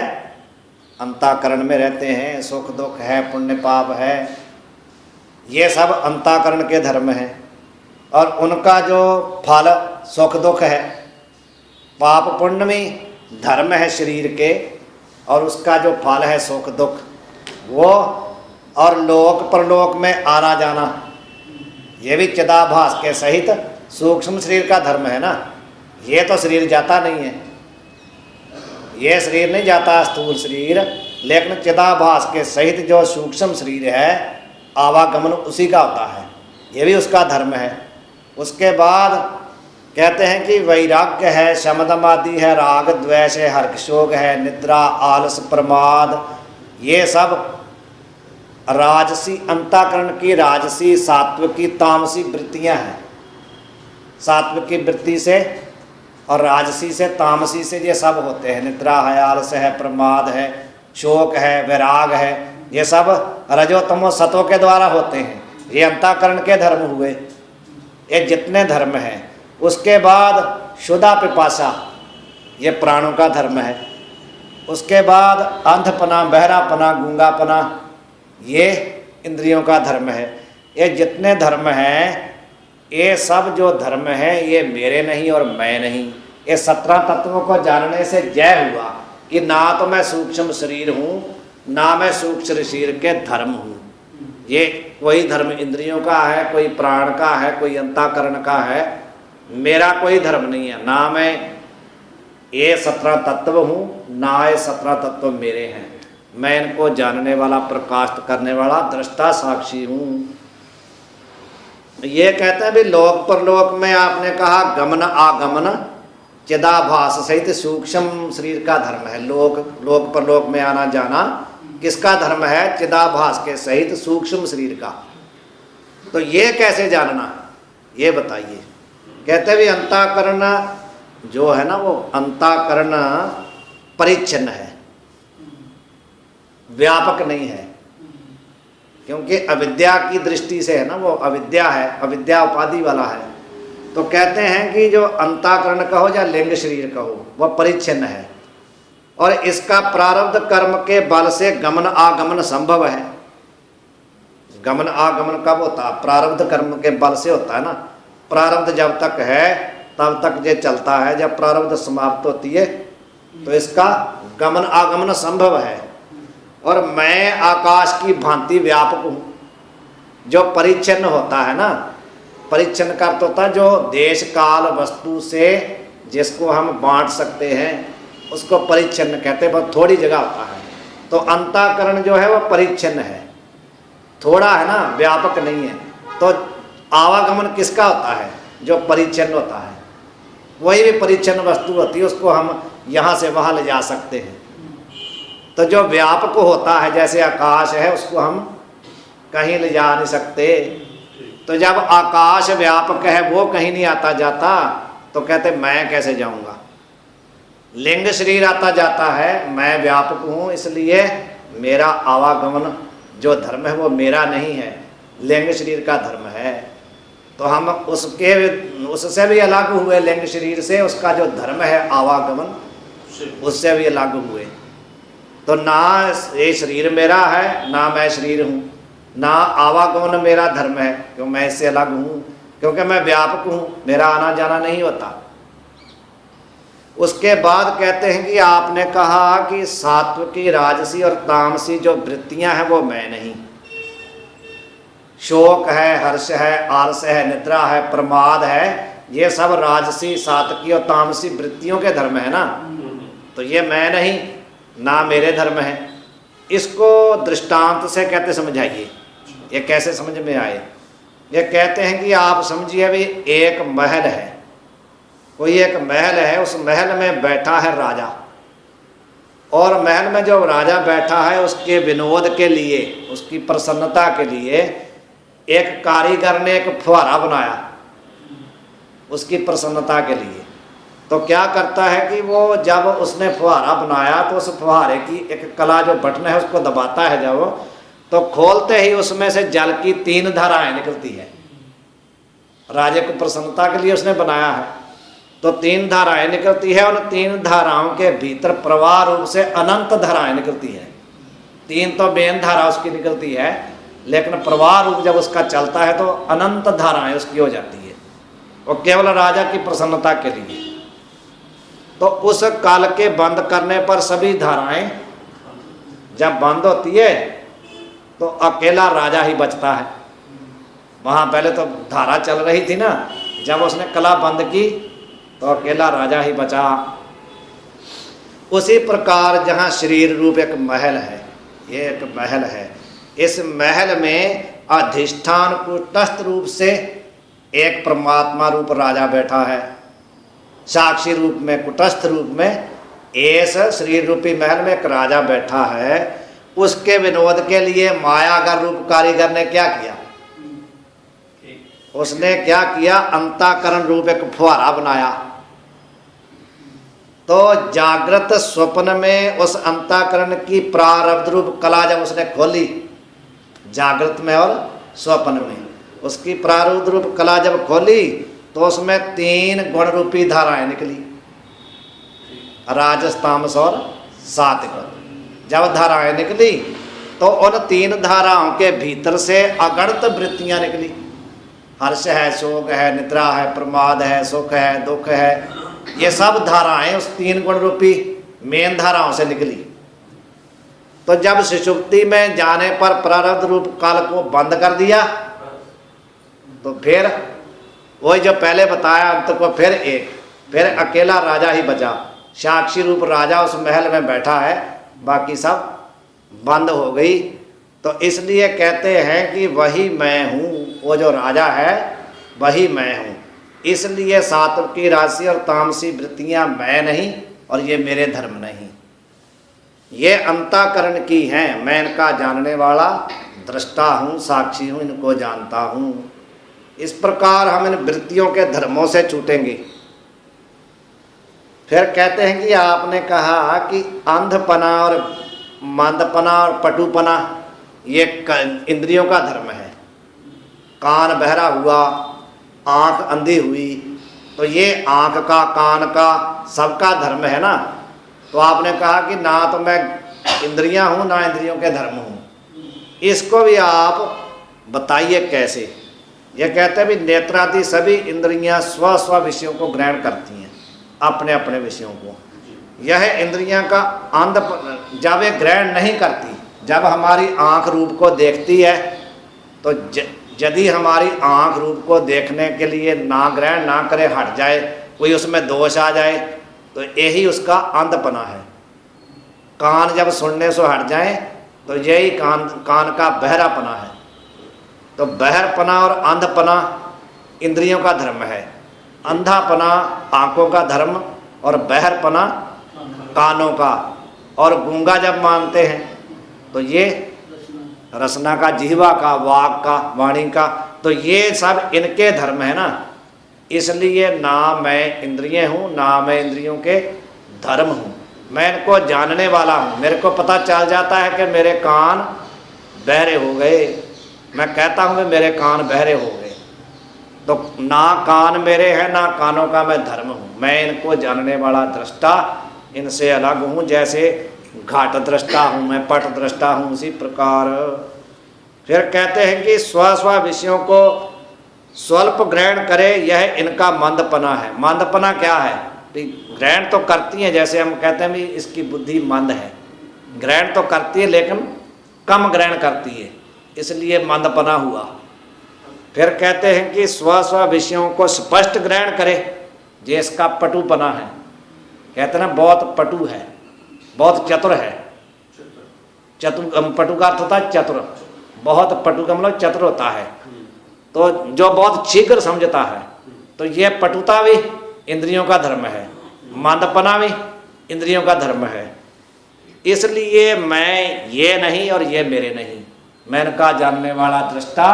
अंतःकरण में रहते हैं। सुख दुख है, पुण्य पाप है, ये सब अंतःकरण के धर्म हैं। और उनका जो फल सुख दुख है, पाप पुण्य में धर्म है शरीर के, और उसका जो फल है सुख दुख वो, और लोक परलोक में आना जाना, ये भी चिदाभास के सहित सूक्ष्म शरीर का धर्म है ना। ये तो शरीर जाता नहीं है, ये शरीर नहीं जाता स्थूल शरीर, लेकिन चिदाभास के सहित जो सूक्ष्म शरीर है आवागमन उसी का होता है, ये भी उसका धर्म है। उसके बाद कहते हैं कि वैराग्य है, शमदमादि है, राग द्वेष है, हर्ष शोक है, निद्रा, आलस, प्रमाद, ये सब राजसी अंतःकरण की राजसी, सात्विकी, तामसी वृत्तियां हैं। सात्विकी वृत्ति से और राजसी से, तामसी से ये सब होते हैं। निद्रा है, आलस है, प्रमाद है, शोक है, वैराग है, ये सब रजोतमो सतों के द्वारा होते हैं। ये अंतःकरण के धर्म हुए, ये जितने धर्म हैं। उसके बाद क्षुधा पिपासा, ये प्राणों का धर्म है। उसके बाद अंधपना, बहरापना, गूंगापना, ये इंद्रियों का धर्म है। ये जितने धर्म हैं, ये सब जो धर्म है ये मेरे नहीं और मैं नहीं। ये 17 तत्वों को जानने से जय हुआ कि ना तो मैं सूक्ष्म शरीर हूँ, ना मैं सूक्ष्म शरीर के धर्म हूँ। ये कोई धर्म इंद्रियों का है, कोई प्राण का है, कोई अंतःकरण का है, मेरा कोई धर्म नहीं है। ना मैं ये 17 तत्व हूँ, ना ये 17 तत्व मेरे हैं। मैं इनको जानने वाला, प्रकाशित करने वाला, दृष्टा साक्षी हूँ। ये कहते हैं भी लोक परलोक में आपने कहा गमन आगमन चिदाभास सहित सूक्ष्म शरीर का धर्म है। लोक परलोक में आना जाना किसका धर्म है? चिदाभास के सहित सूक्ष्म शरीर का। तो ये कैसे जानना, ये बताइए। कहते भी अंतःकरण जो है ना, वो अंतःकरण परिच्छिन्न है, व्यापक नहीं है। क्योंकि अविद्या की दृष्टि से है ना, वो अविद्या है, अविद्या उपाधि वाला है। तो कहते हैं कि जो अंतःकरण कहो या लिंग शरीर कहो, वह परिच्छिन्न है और इसका प्रारब्ध कर्म के बल से गमन आगमन संभव है। गमन आगमन कब होता है? प्रारब्ध कर्म के बल से होता है ना। प्रारब्ध जब तक है तब तक ये चलता है, जब प्रारब्ध समाप्त होती है तो इसका गमन आगमन संभव है। और मैं आकाश की भांति व्यापक हूँ। जो परिच्छिन्न होता है ना, परिच्छिन्न का अर्थ होता है जो देश काल वस्तु से जिसको हम बांट सकते हैं उसको परिच्छिन्न कहते हैं। बहुत थोड़ी जगह होता है। तो अंतःकरण जो है वो परिच्छिन्न है, थोड़ा है ना, व्यापक नहीं है। तो आवागमन किसका होता है? जो परिच्छिन्न होता है। वही भी परिच्छिन्न वस्तु होती है, उसको हम यहाँ से वहाँ ले जा सकते हैं। तो जो व्यापक होता है, जैसे आकाश है, उसको हम कहीं ले जा नहीं सकते। तो जब आकाश व्यापक है, वो कहीं नहीं आता जाता, तो कहते मैं कैसे जाऊंगा? लिंग शरीर आता जाता है, मैं व्यापक हूँ, इसलिए मेरा आवागमन जो धर्म है वो मेरा नहीं है, लिंग शरीर का धर्म है। तो हम उससे भी अलग हुए, लिंग शरीर से। उसका जो धर्म है आवागमन, उससे भी अलग हुए। तो ना ये शरीर मेरा है, ना मैं शरीर हूँ, ना आवागमन मेरा धर्म है, क्यों मैं इससे अलग हूँ, क्योंकि मैं व्यापक हूँ, मेरा आना जाना नहीं होता। उसके बाद कहते हैं कि आपने कहा कि सात्विकी, राजसी और तामसी जो वृत्तियां हैं वो मैं नहीं। शोक है, हर्ष है, आलस है, निद्रा है, प्रमाद है, ये सब राजसी, सात्विकी और तामसी वृत्तियों के धर्म है ना, तो ये मैं नहीं ना मेरे धर्म है। इसको दृष्टांत से कहते समझाइए, ये कैसे समझ में आए। ये कहते हैं कि आप समझिए अभी एक महल है, कोई एक महल है, उस महल में बैठा है राजा, और महल में जो राजा बैठा है उसके विनोद के लिए, उसकी प्रसन्नता के लिए एक कारीगर ने एक फुहारा बनाया उसकी प्रसन्नता के लिए। तो क्या करता है कि वो जब उसने फुहारा बनाया तो उस फुहारे की एक कला जो बटन है उसको दबाता है जब, तो खोलते ही उसमें से जल की 3 धाराएं निकलती है। राजे को प्रसन्नता के लिए उसने बनाया है, तो 3 धाराएं निकलती है। उन 3 धाराओं के भीतर प्रवाह रूप से अनंत धाराएं निकलती है। 3 तो मेन धारा उसकी निकलती है, लेकिन प्रवाह रूप जब उसका चलता है तो अनंत धाराएं उसकी हो जाती है, और केवल राजा की प्रसन्नता के लिए। तो उस काल के बंद करने पर सभी धाराएं जब बंद होती है तो अकेला राजा ही बचता है। वहाँ पहले तो धारा चल रही थी ना, जब उसने कला बंद की तो अकेला राजा ही बचा। उसी प्रकार जहाँ शरीर रूप एक महल है, ये एक महल है, इस महल में अधिष्ठान कूटस्थ रूप से एक परमात्मा रूप राजा बैठा है, साक्षी रूप में, कुटस्थ रूप में इस शरीर रूपी महल में एक राजा बैठा है। उसके विनोद के लिए मायागर रूप कारीगर ने क्या किया, उसने क्या किया, अंताकरण रूप एक फुहारा बनाया। तो जागृत स्वप्न में उस अंताकरण की प्रारब्ध रूप कला जब उसने खोली, जागृत में और स्वप्न में उसकी प्रारब्ध रूप कला जब खोली तो उसमें 3 गुण रूपी धाराएं निकली, राजस, तामस और सात्विक। जब धाराएं निकली तो उन 3 धाराओं के भीतर से अगणित वृत्तियां निकली। हर्ष है, शोक है, निद्रा है, प्रमाद है, सुख है, दुख है, ये सब धाराएं उस 3 गुण रूपी मेन धाराओं से निकली। तो जब सुषुप्ति में जाने पर प्रारब्ध रूप काल को बंद कर दिया तो फिर वही जो पहले बताया अंत को फिर अकेला राजा ही बचा, साक्षी रूप राजा उस महल में बैठा है, बाकी सब बंद हो गई। तो इसलिए कहते हैं कि वही मैं हूँ, वो जो राजा है वही मैं हूँ। इसलिए सात्विकी, राजसी और तामसी वृत्तियाँ मैं नहीं और ये मेरे धर्म नहीं, ये अंतःकरण की हैं। मैं इनका जानने वाला दृष्टा हूँ, साक्षी हूँ, इनको जानता हूँ। इस प्रकार हम इन वृत्तियों के धर्मों से छूटेंगे। फिर कहते हैं कि आपने कहा कि अंधपना और मंदपना और पटुपना ये इंद्रियों का धर्म है। कान बहरा हुआ, आँख अंधी हुई, तो ये आँख का, कान का सबका धर्म है ना। तो आपने कहा कि ना तो मैं इंद्रियां हूँ ना इंद्रियों के धर्म हूँ, इसको भी आप बताइए कैसे। ये कहते हैं भी नेत्रादि सभी इंद्रियां स्व स्व विषयों को ग्रहण करती हैं, अपने अपने विषयों को। यह इंद्रियां का अंध जब ये ग्रहण नहीं करती, जब हमारी आँख रूप को देखती है तो यदि हमारी आँख रूप को देखने के लिए ना ग्रहण ना करे, हट जाए, कोई उसमें दोष आ जाए, तो यही उसका अंधपना है। कान जब सुनने से हट जाए तो यही कान का बहरापना है। तो बहरपना और अंधपना इंद्रियों का धर्म है, अंधापना आँखों का धर्म और बहरपना कानों का। और गूंगा जब मानते हैं तो ये रसना का, जिह्वा का, वाक का, वाणी का, तो ये सब इनके धर्म है ना। इसलिए ना मैं इंद्रिय हूँ ना मैं इंद्रियों के धर्म हूँ, मैं इनको जानने वाला हूँ। मेरे को पता चल जाता है कि मेरे कान बहरे हो गए, मैं कहता हूँ कि मेरे कान बहरे हो गए, तो ना कान मेरे हैं ना कानों का मैं धर्म हूँ। मैं इनको जानने वाला दृष्टा इनसे अलग हूँ। जैसे घाट दृष्टा हूँ मैं, पट दृष्टा हूँ, उसी प्रकार। फिर कहते हैं कि स्व स्व विषयों को स्वल्प ग्रहण करे, यह इनका मंदपना है। मंदपना क्या है? ग्रहण तो करती है, जैसे हम कहते हैं भी इसकी बुद्धि मंद है, ग्रहण तो करती है लेकिन कम ग्रहण करती है, इसलिए मंदपना हुआ। फिर कहते हैं कि स्व स्व विषयों को स्पष्ट ग्रहण करे, ये इसका पटुपना है। कहते हैं ना बहुत पटु है, बहुत चतुर है। पटु का अर्थ होता है चतुर, बहुत पटु का मतलब चतुर होता है, तो जो बहुत शीघ्र समझता है। तो ये पटुता भी इंद्रियों का धर्म है, मंदपना भी इंद्रियों का धर्म है। इसलिए मैं ये नहीं और ये मेरे नहीं, मैं इनका जानने वाला दृष्टा,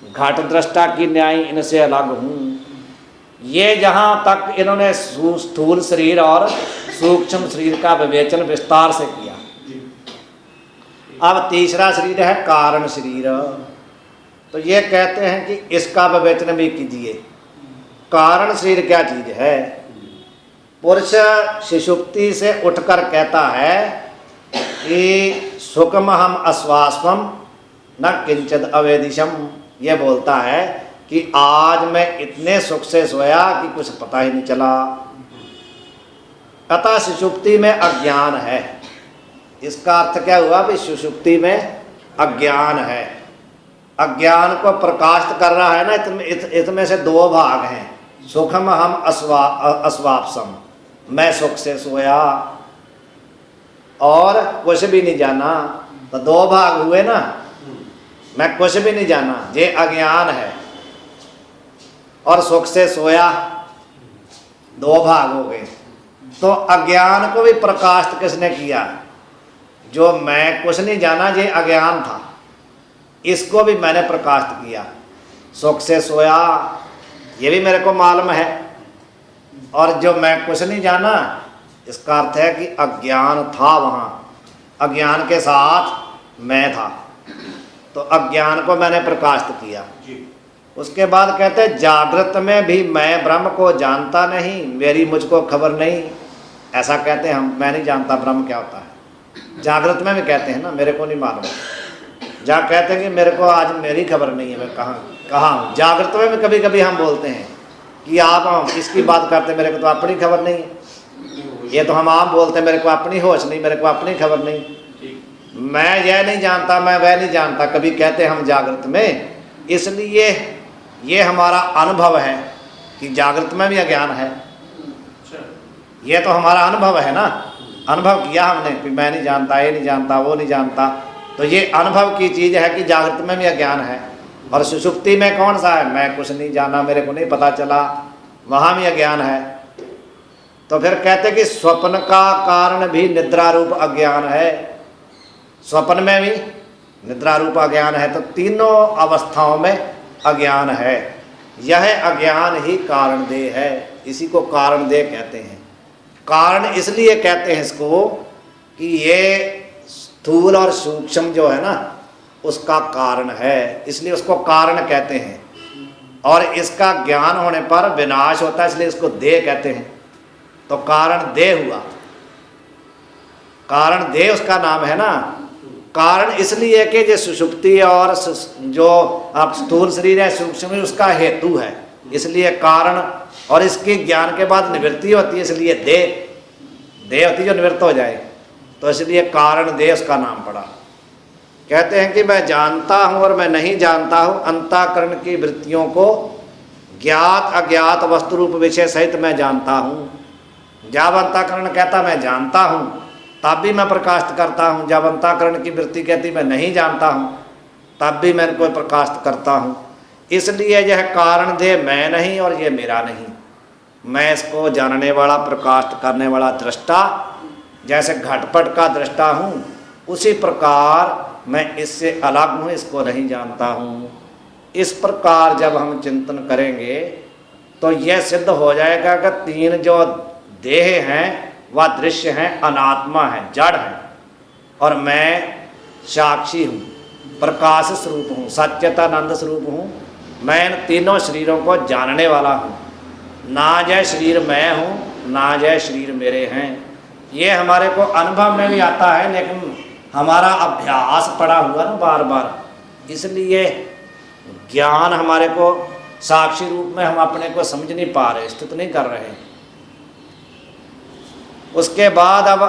घट दृष्टा की न्याय इनसे अलग हूँ। ये जहाँ तक इन्होंने स्थूल शरीर और सूक्ष्म शरीर का विवेचन विस्तार से किया। अब तीसरा शरीर है कारण शरीर। तो ये कहते हैं कि इसका विवेचन भी कीजिए। कारण शरीर क्या चीज है? पुरुष सुषुप्ति से उठकर कहता है कि सुखम हम आश्वासम न किंचित अवेदिशम। ये बोलता है कि आज मैं इतने सुख से सोया कि कुछ पता ही नहीं चला। अतः सुषुप्ति में अज्ञान है। इसका अर्थ क्या हुआ? भी सुषुप्ति में अज्ञान है। अज्ञान को प्रकाशित कर रहा है ना। इसमें से दो भाग हैं, सुखम हम अस्वापसम, मैं सुख से सोया और कुछ भी नहीं जाना। तो दो भाग हुए ना, मैं कुछ भी नहीं जाना, ये अज्ञान है, और सुख से सोया, दो भाग हो गए। तो अज्ञान को भी प्रकाशित किसने किया? जो मैं कुछ नहीं जाना, ये अज्ञान था, इसको भी मैंने प्रकाशित किया। सुख से सोया ये भी मेरे को मालूम है, और जो मैं कुछ नहीं जाना, इसका अर्थ है कि अज्ञान था वहाँ, अज्ञान के साथ मैं था, तो अज्ञान को मैंने प्रकाशित किया। उसके बाद कहते हैं जागृत में भी मैं ब्रह्म को जानता नहीं, मेरी मुझको खबर नहीं। ऐसा कहते हैं हम, मैं नहीं जानता ब्रह्म क्या होता है। जागृत में भी कहते हैं ना, मेरे को नहीं मालूम। जहाँ कहते हैं कि मेरे को आज मेरी खबर नहीं है, मैं कहाँ हूँ। जागृत में भी कभी कभी हम बोलते हैं कि आप इसकी बात करते, मेरे को तो अपनी खबर नहीं है। ये तो हम आम बोलते हैं, मेरे को अपनी होश नहीं, मेरे को अपनी खबर नहीं, मैं यह नहीं जानता, मैं वह नहीं जानता, कभी कहते हैं हम जागृत में। इसलिए ये हमारा अनुभव है कि जागृत में भी अज्ञान है। ये तो हमारा अनुभव है ना, अनुभव किया हमने कि मैं नहीं जानता, ये नहीं जानता, वो नहीं जानता। तो ये अनुभव की चीज़ है कि जागृत में भी अज्ञान है। और सुषुप्ति में कौन सा है? मैं कुछ नहीं जाना, मेरे को नहीं पता चला, वहाँ भी अज्ञान है। तो फिर कहते कि स्वप्न का कारण भी निद्रा रूप अज्ञान है। स्वप्न में भी निद्रा रूप अज्ञान है। तो तीनों अवस्थाओं में अज्ञान है। यह अज्ञान ही कारण देह है, इसी को कारण देह कहते हैं। कारण इसलिए कहते हैं इसको कि ये स्थूल और सूक्ष्म जो है ना, उसका कारण है, इसलिए उसको कारण कहते हैं। और इसका ज्ञान होने पर विनाश होता है, इसलिए इसको देह कहते हैं। तो कारण देह हुआ, कारण देह उसका नाम है ना। कारण इसलिए कि जो सुषुप्ति और जो आप स्थूल शरीर है, सूक्ष्म, उसका हेतु है, इसलिए कारण। और इसकी ज्ञान के बाद निवृत्ति होती है, इसलिए देह होती है जो निवृत्त हो जाए, तो इसलिए कारण देह उसका नाम पड़ा। कहते हैं कि मैं जानता हूँ और मैं नहीं जानता हूँ, अंतःकरण की वृत्तियों को ज्ञात अज्ञात वस्तु रूप विषय सहित मैं जानता हूँ। जब अंतःकरण कहता मैं जानता हूँ, तब भी मैं प्रकाशित करता हूँ। जब अंतःकरण की वृत्ति कहती मैं नहीं जानता हूँ, तब भी मैं इनको प्रकाशित करता हूँ। इसलिए यह कारण देह मैं नहीं और ये मेरा नहीं, मैं इसको जानने वाला, प्रकाशित करने वाला दृष्टा, जैसे घटपट का दृष्टा हूँ, उसी प्रकार मैं इससे अलग हूँ, इसको नहीं जानता हूँ। इस प्रकार जब हम चिंतन करेंगे तो यह सिद्ध हो जाएगा कि तीन जो देह हैं वह दृश्य हैं, अनात्मा है, जड़ है, और मैं साक्षी हूँ, प्रकाश स्वरूप हूँ, सच्चिदानंद स्वरूप हूँ। मैं इन तीनों शरीरों को जानने वाला हूँ। ना जय शरीर मैं हूँ, ना जय शरीर मेरे हैं। ये हमारे को अनुभव में भी आता है, लेकिन हमारा अभ्यास पड़ा हुआ ना बार बार, इसलिए ज्ञान हमारे को साक्षी रूप में हम अपने को समझ नहीं पा रहे, स्थित नहीं कर रहे। उसके बाद अब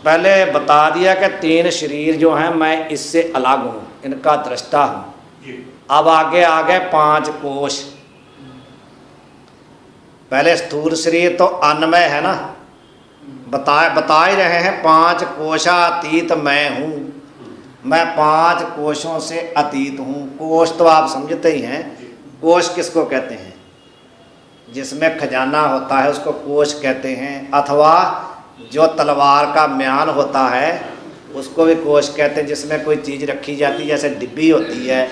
पहले बता दिया कि तीन शरीर जो हैं मैं इससे अलग हूँ, इनका दृष्टा हूँ। अब आगे आ गए 5 कोश। पहले स्थूल शरीर तो अन्नमय है ना, बता ही रहे हैं 5 कोशातीत मैं हूँ, मैं 5 कोशों से अतीत हूँ। कोश तो आप समझते ही हैं, कोश किसको कहते हैं? जिसमें खजाना होता है उसको कोश कहते हैं, अथवा जो तलवार का म्यान होता है उसको भी कोश कहते हैं, जिसमें कोई चीज़ रखी जाती है जैसे डिब्बी होती है।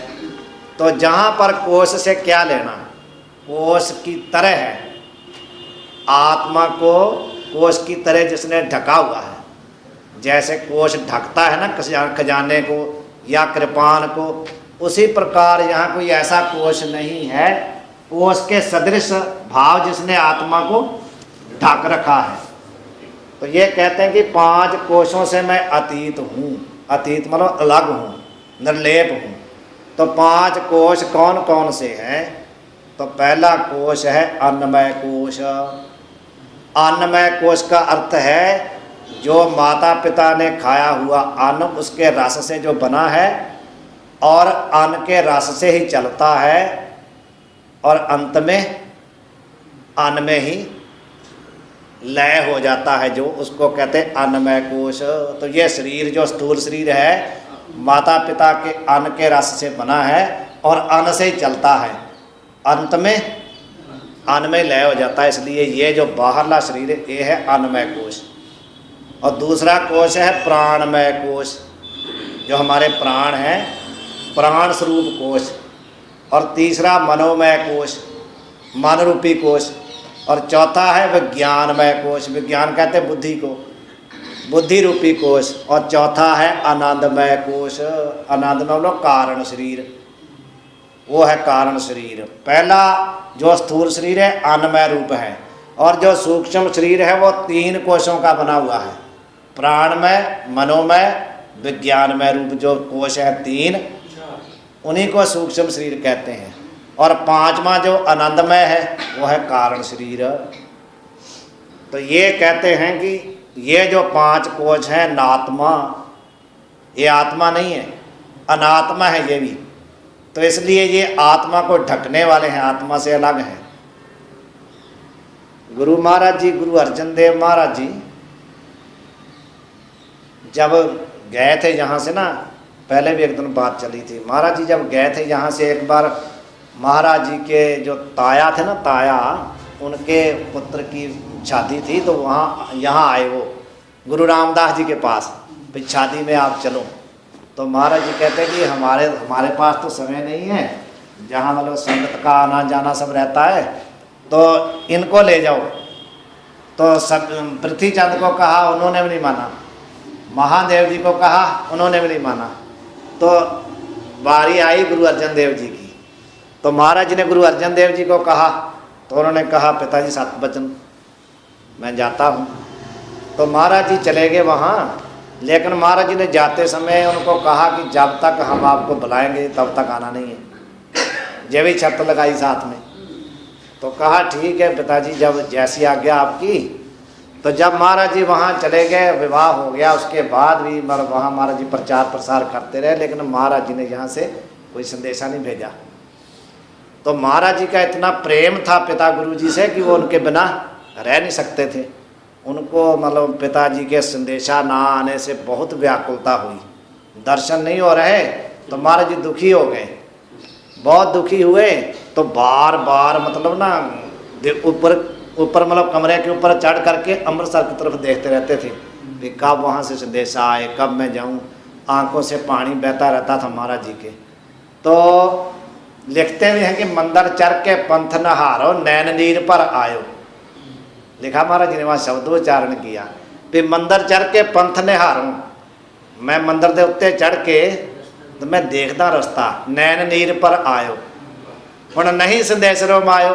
तो जहाँ पर कोश से क्या लेना, कोश की तरह है, आत्मा को कोश की तरह जिसने ढका हुआ है, जैसे कोश ढकता है ना खजाने को या कृपान को, उसी प्रकार यहाँ कोई ऐसा कोश नहीं है, कोश के सदृश भाव जिसने आत्मा को ढक रखा है। तो ये कहते हैं कि 5 कोशों से मैं अतीत हूँ। अतीत मतलब अलग हूँ, निर्लेप हूँ। तो 5 कोश कौन कौन से हैं? तो पहला कोश है अन्नमय कोश। अन्नमय कोश का अर्थ है जो माता पिता ने खाया हुआ अन्न, उसके रस से जो बना है और अन्न के रस से ही चलता है और अंत में अन्न में ही लय हो जाता है, जो उसको कहते हैं अन्नमय कोश। तो ये शरीर जो स्थूल शरीर है माता पिता के अन्न के रस से बना है और अन्न से ही चलता है, अंत में अन्न में लय हो जाता है, इसलिए ये जो बाहरला शरीर है ये है अन्नमय कोश। और दूसरा कोश है प्राणमय कोश, जो हमारे प्राण हैं, प्राण स्वरूप कोश। और तीसरा मनोमय कोश, मन रूपी कोश। और चौथा है विज्ञानमय कोश, विज्ञान कहते हैं बुद्धि को, बुद्धि रूपी कोश। और चौथा है आनंदमय कोश, आनंदमय मतलब कारण शरीर, वो है कारण शरीर। पहला जो स्थूल शरीर है अन्नमय रूप है, और जो सूक्ष्म शरीर है वो 3 कोशों का बना हुआ है, प्राणमय, मनोमय, विज्ञानमय रूप जो कोश है 3, उन्हीं को सूक्ष्म शरीर कहते हैं। और 5वां जो आनंदमय है वो है कारण शरीर। तो ये कहते हैं कि ये जो 5 कोश हैं नात्मा, ये आत्मा नहीं है, अनात्मा है ये भी। तो इसलिए ये आत्मा को ढकने वाले हैं, आत्मा से अलग हैं। गुरु महाराज जी, गुरु अर्जन देव महाराज जी जब गए थे यहाँ से ना, पहले भी एक दिन बात चली थी, महाराज जी जब गए थे यहाँ से, एक बार महाराज जी के जो ताया थे ना, ताया, उनके पुत्र की शादी थी, तो वहाँ यहाँ आए वो गुरु रामदास जी के पास, भाई शादी में आप चलो। तो महाराज जी कहते हैं कि हमारे पास तो समय नहीं है, जहाँ मतलब संगत का आना जाना सब रहता है, तो इनको ले जाओ। तो सब पृथ्वीचंद को कहा, उन्होंने भी नहीं माना, महादेव जी को कहा, उन्होंने भी नहीं माना। तो बारी आई गुरु अर्जन देव जी की, तो महाराज जी ने गुरु अर्जन देव जी को कहा, तो उन्होंने कहा पिताजी 7 वचन मैं जाता हूँ। तो महाराज जी चले गए वहाँ, लेकिन महाराज जी ने जाते समय उनको कहा कि जब तक हम आपको बुलाएंगे तब तक आना नहीं है। जब भी शर्त लगाई साथ में, तो कहा ठीक है पिताजी, जब जैसी आज्ञा आपकी। तो जब महाराज जी वहाँ चले गए, विवाह हो गया, उसके बाद भी वहाँ महाराज जी प्रचार प्रसार करते रहे, लेकिन महाराज जी ने यहाँ से कोई संदेशा नहीं भेजा। तो महाराज जी का इतना प्रेम था पिता गुरु जी से कि वो उनके बिना रह नहीं सकते थे। उनको मतलब पिताजी के संदेशा ना आने से बहुत व्याकुलता हुई, दर्शन नहीं हो रहे, तो महाराज जी दुखी हो गए, बहुत दुखी हुए। तो बार बार मतलब ना ऊपर मतलब कमरे के ऊपर चढ़ करके अमृतसर की तरफ देखते रहते थे कि कब वहाँ से संदेशा आए, कब मैं जाऊँ। आंखों से पानी बहता रहता था महाराज जी के। तो लिखते भी हैं कि मंदिर चर के पंथ नहारो, नैन नीर पर आयो, लिखा महाराज जी ने वहाँ शब्दोच्चारण किया कि मंदिर चढ़ के पंथ निहारूं, मैं मंदिर के उत्ते चढ़ के तो मैं देखता रास्ता, नैन नीर पर आयो हुण नहीं संदेशरो मायो।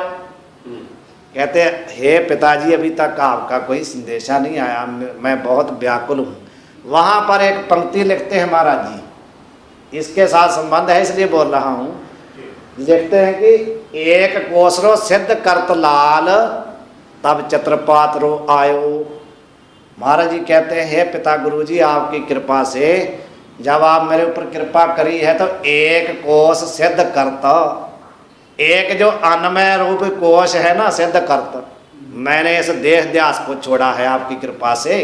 कहते हे पिताजी अभी तक आपका कोई संदेशा नहीं आया, मैं बहुत व्याकुल हूँ। वहाँ पर एक पंक्ति लिखते हैं महाराज जी, इसके साथ संबंध है इसलिए बोल रहा हूँ। लिखते हैं कि एक कोसरो सिद्ध करत लाल तब छत्रपात रो आयो। महाराज जी कहते हैं हे पिता गुरु जी, आपकी कृपा से जब आप मेरे ऊपर कृपा करी है तो एक कोश सिद्ध करता, एक जो अन्नमय रूप कोश है ना सिद्ध करता, मैंने इस देह ध्यास को छोड़ा है आपकी कृपा से,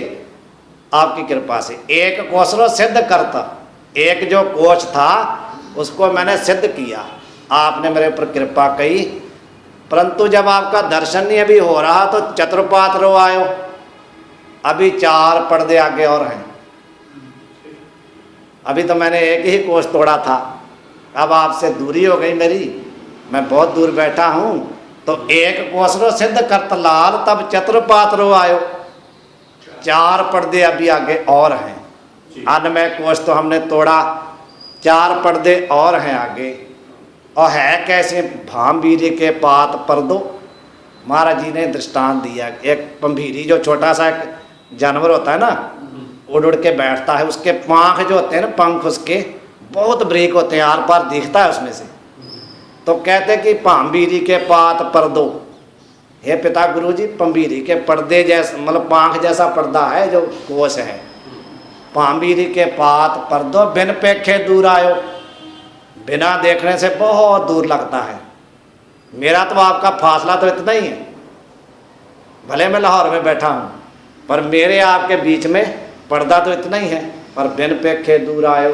आपकी कृपा से एक कोश रो सिद्ध करता, एक जो कोश था उसको मैंने सिद्ध किया, आपने मेरे ऊपर कृपा कही। परंतु जब आपका दर्शन नहीं अभी हो रहा तो चतुर्पात रो आयो, अभी 4 पर्दे आगे और हैं। अभी तो मैंने एक ही कोष तोड़ा था, अब आपसे दूरी हो गई मेरी, मैं बहुत दूर बैठा हूँ, तो एक कोष रो सिद्ध करत लाल, तब चतुर्पात रो आयो, 4 पर्दे अभी आगे और हैं। अन्नमय कोष तो हमने तोड़ा, 4 पर्दे और हैं आगे। और है कैसे? भामबीरी के पात पर्दो, महाराज जी ने दृष्टांत दिया। एक पंभीरी जो छोटा सा एक जानवर होता है ना, उड़ उड़ के बैठता है, उसके पंख जो होते हैं ना, पंख उसके बहुत बारीक होते हैं, आर पार दिखता है उसमें से। तो कहते हैं कि भामबीरी के पात पर्दो, हे पिता गुरुजी, पंभीरी के पर्दे जैसा, मतलब पंख जैसा पर्दा है जो कोश है, भामबीरी के पात पर्दो, बिन पेखे दूर आयो, बिना देखने से बहुत दूर लगता है। मेरा तो आपका फासला तो इतना ही है, भले मैं लाहौर में बैठा हूँ, पर मेरे आपके बीच में पर्दा तो इतना ही है। पर बिन पेखे दूर आयो,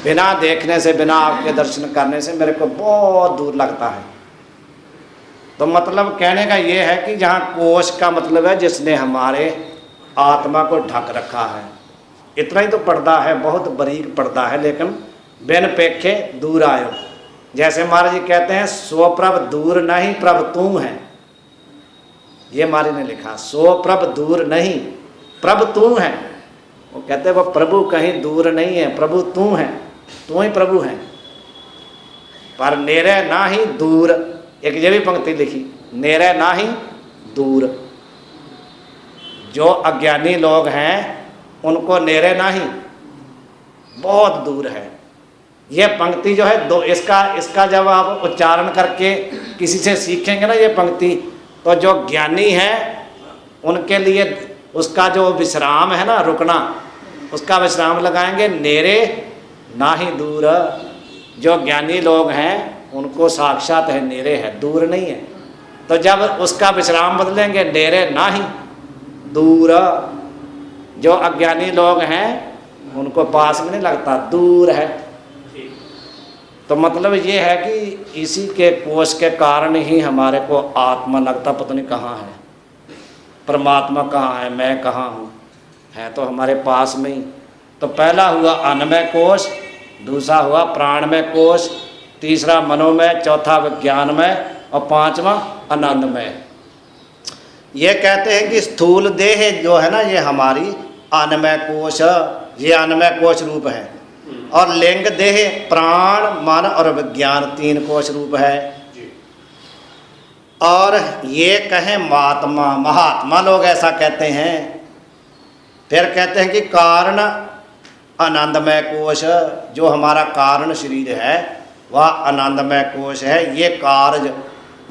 बिना देखने से, बिना आपके दर्शन करने से मेरे को बहुत दूर लगता है। तो मतलब कहने का ये है कि जहाँ कोश का मतलब है जिसने हमारे आत्मा को ढक रखा है, इतना ही तो पर्दा है, बहुत बारीक पर्दा है। लेकिन बिन पेखे दूर आयो, जैसे महाराज जी कहते हैं, सो प्रभ दूर नहीं प्रभ तू है, ये महाराज ने लिखा, सो प्रभ दूर नहीं प्रभ तू है। वो कहते हैं वो प्रभु कहीं दूर नहीं है, प्रभु तू है, तू ही प्रभु है। पर नेरे ना ही दूर, एक ये भी पंक्ति लिखी, नेरे ना ही दूर, जो अज्ञानी लोग हैं उनको नेरे ना ही, बहुत दूर है। ये पंक्ति जो है दो, इसका जब आप उच्चारण करके किसी से सीखेंगे ना ये पंक्ति, तो जो ज्ञानी है उनके लिए उसका जो विश्राम है ना, रुकना, उसका विश्राम लगाएंगे, नेरे ना ही दूर। जो ज्ञानी लोग हैं उनको साक्षात है, नेरे है, दूर नहीं है। तो जब उसका विश्राम बदलेंगे, नेरे ना ही दूर, जो अज्ञानी लोग हैं उनको पास में नहीं लगता, दूर है। तो मतलब ये है कि इसी के कोश के कारण ही हमारे को आत्मा लगता पता नहीं कहाँ है, परमात्मा कहाँ है, मैं कहाँ हूँ, है तो हमारे पास में ही। तो पहला हुआ अन्नमय कोश, दूसरा हुआ प्राणमय कोश, तीसरा मनोमय, चौथा विज्ञानमय और 5वां आनंदमय। ये कहते हैं कि स्थूल देह जो है ना, ये हमारी अन्नमय कोश, ये अन्नमय कोश रूप है। और लिंग देह प्राण मन और विज्ञान 3 कोश रूप है। और ये कहें महात्मा, महात्मा लोग ऐसा कहते हैं। फिर कहते हैं कि कारण आनंदमय कोश, जो हमारा कारण शरीर है वह आनंदमय कोश है। ये कार्य,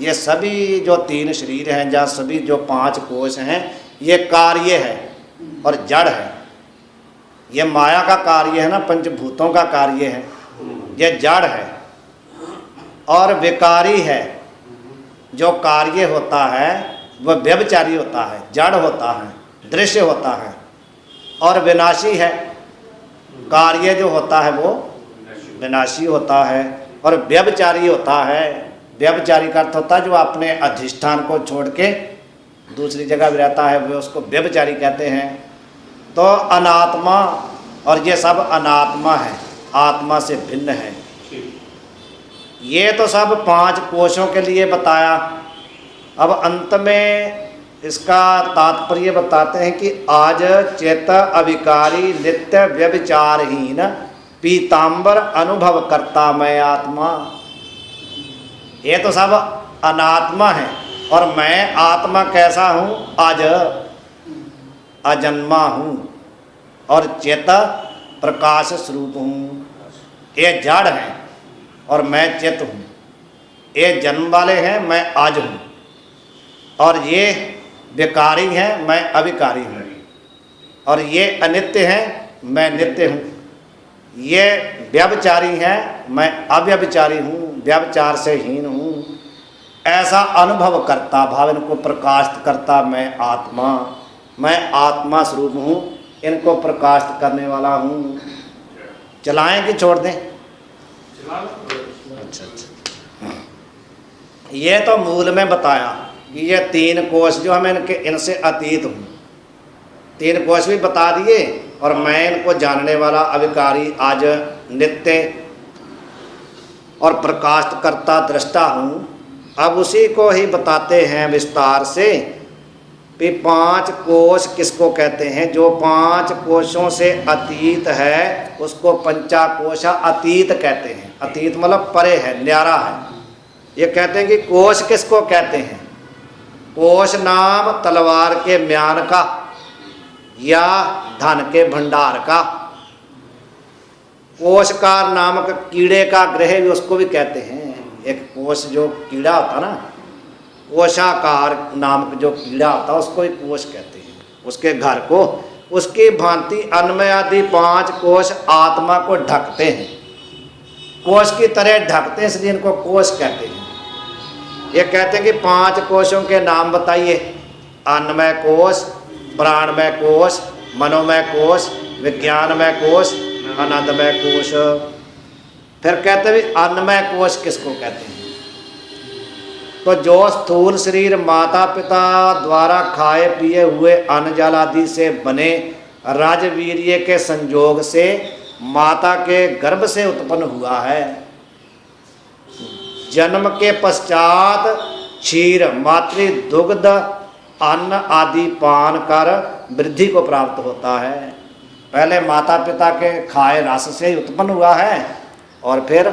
ये सभी जो 3 शरीर हैं, जहाँ सभी जो 5 कोश हैं, ये कार्य है और जड़ है। ये माया का कार्य है ना, पंचभूतों का कार्य है, ये जड़ है। और विकारी है, जो कार्य होता है वह व्यभिचारी होता है, जड़ होता है, दृश्य होता है। और विनाशी है, कार्य जो होता है वो विनाशी होता है। और व्यभिचारी होता है, व्यभिचारी का अर्थ होता है जो अपने अधिष्ठान को छोड़ के दूसरी जगह भी रहता है, वे उसको व्यभिचारी कहते हैं। तो अनात्मा, और ये सब अनात्मा है, आत्मा से भिन्न है। ये तो सब 5 कोशों के लिए बताया। अब अंत में इसका तात्पर्य बताते हैं कि आज चेत अविकारी नित्य व्यभिचारहीन पीताम्बर अनुभव करता मैं आत्मा। ये तो सब अनात्मा है और मैं आत्मा कैसा हूँ? आज अजन्मा हूँ और चेत प्रकाश स्वरूप हूँ। ये जड़ है और मैं चित हूँ। ये जन्म वाले हैं, मैं आज हूँ। और ये विकारी हैं, मैं अविकारी हूँ। और ये अनित्य हैं, मैं नित्य हूँ। ये व्यभिचारी हैं, मैं अव्यभिचारी हूँ, व्यभिचार से हीन हूँ, ऐसा अनुभव करता भाव इनको प्रकाशित करता मैं आत्मा स्वरूप हूँ, इनको प्रकाशित करने वाला हूँ। चलाएं कि छोड़ दें? अच्छा अच्छा, ये तो मूल में बताया कि ये 3 कोश जो हम इनसे अतीत हूँ, 3 कोश भी बता दिए, और मैं इनको जानने वाला अविकारी आज नित्य और प्रकाशित करता दृष्टा हूँ। अब उसी को ही बताते हैं विस्तार से कि 5 कोश किसको कहते हैं। जो 5 कोशों से अतीत है उसको पंचाकोशा अतीत कहते हैं। अतीत मतलब परे है, न्यारा है। ये कहते हैं कि कोश किसको कहते हैं। कोश नाम तलवार के म्यान का या धन के भंडार का, कोशकार नामक कीड़े का ग्रह भी उसको भी कहते हैं। एक कोश जो कीड़ा होता ना, कोशाकार नामक जो कीड़ा होता है उसको ही कोश कहते हैं। उसके घर को उसकी भांति अन्नमय आदि 5 कोश आत्मा को ढकते हैं, कोश की तरह ढकते हैं, इसलिए इनको कोश कहते हैं। ये कहते हैं कि 5 कोशों के नाम बताइए। अन्नमय कोश, प्राणमय कोश, मनोमय कोश, विज्ञानमय कोश, आनंदमय कोश। फिर कहते हैं अन्नमय कोश किसको कहते हैं। तो जो स्थूल शरीर माता पिता द्वारा खाए पिए हुए अन्न जल आदि से बने राजवीर्य के संयोग से माता के गर्भ से उत्पन्न हुआ है, जन्म के पश्चात क्षीर मातृ दुग्ध अन्न आदि पान कर वृद्धि को प्राप्त होता है। पहले माता पिता के खाए रस से ही उत्पन्न हुआ है, और फिर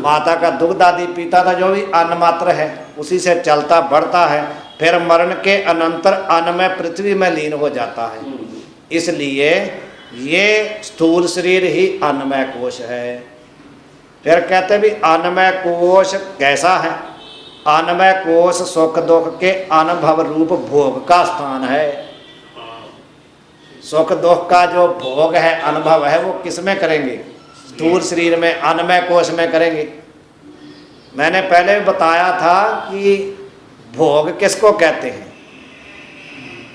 माता का दुग्ध आदि पीता था, जो भी अन्न मात्र है उसी से चलता बढ़ता है, फिर मरण के अनंतर अन्न में पृथ्वी में लीन हो जाता है। इसलिए ये स्थूल शरीर ही अन्नमय कोश है। फिर कहते भी अन्नमय कोश कैसा है। अन्नमय कोश सुख दुख के अनुभव रूप भोग का स्थान है। सुख दुख का जो भोग है, अनुभव है, वो किस में करेंगे। स्थूल शरीर में, अन्नमय कोश में करेंगे। मैंने पहले भी बताया था कि भोग किसको कहते हैं।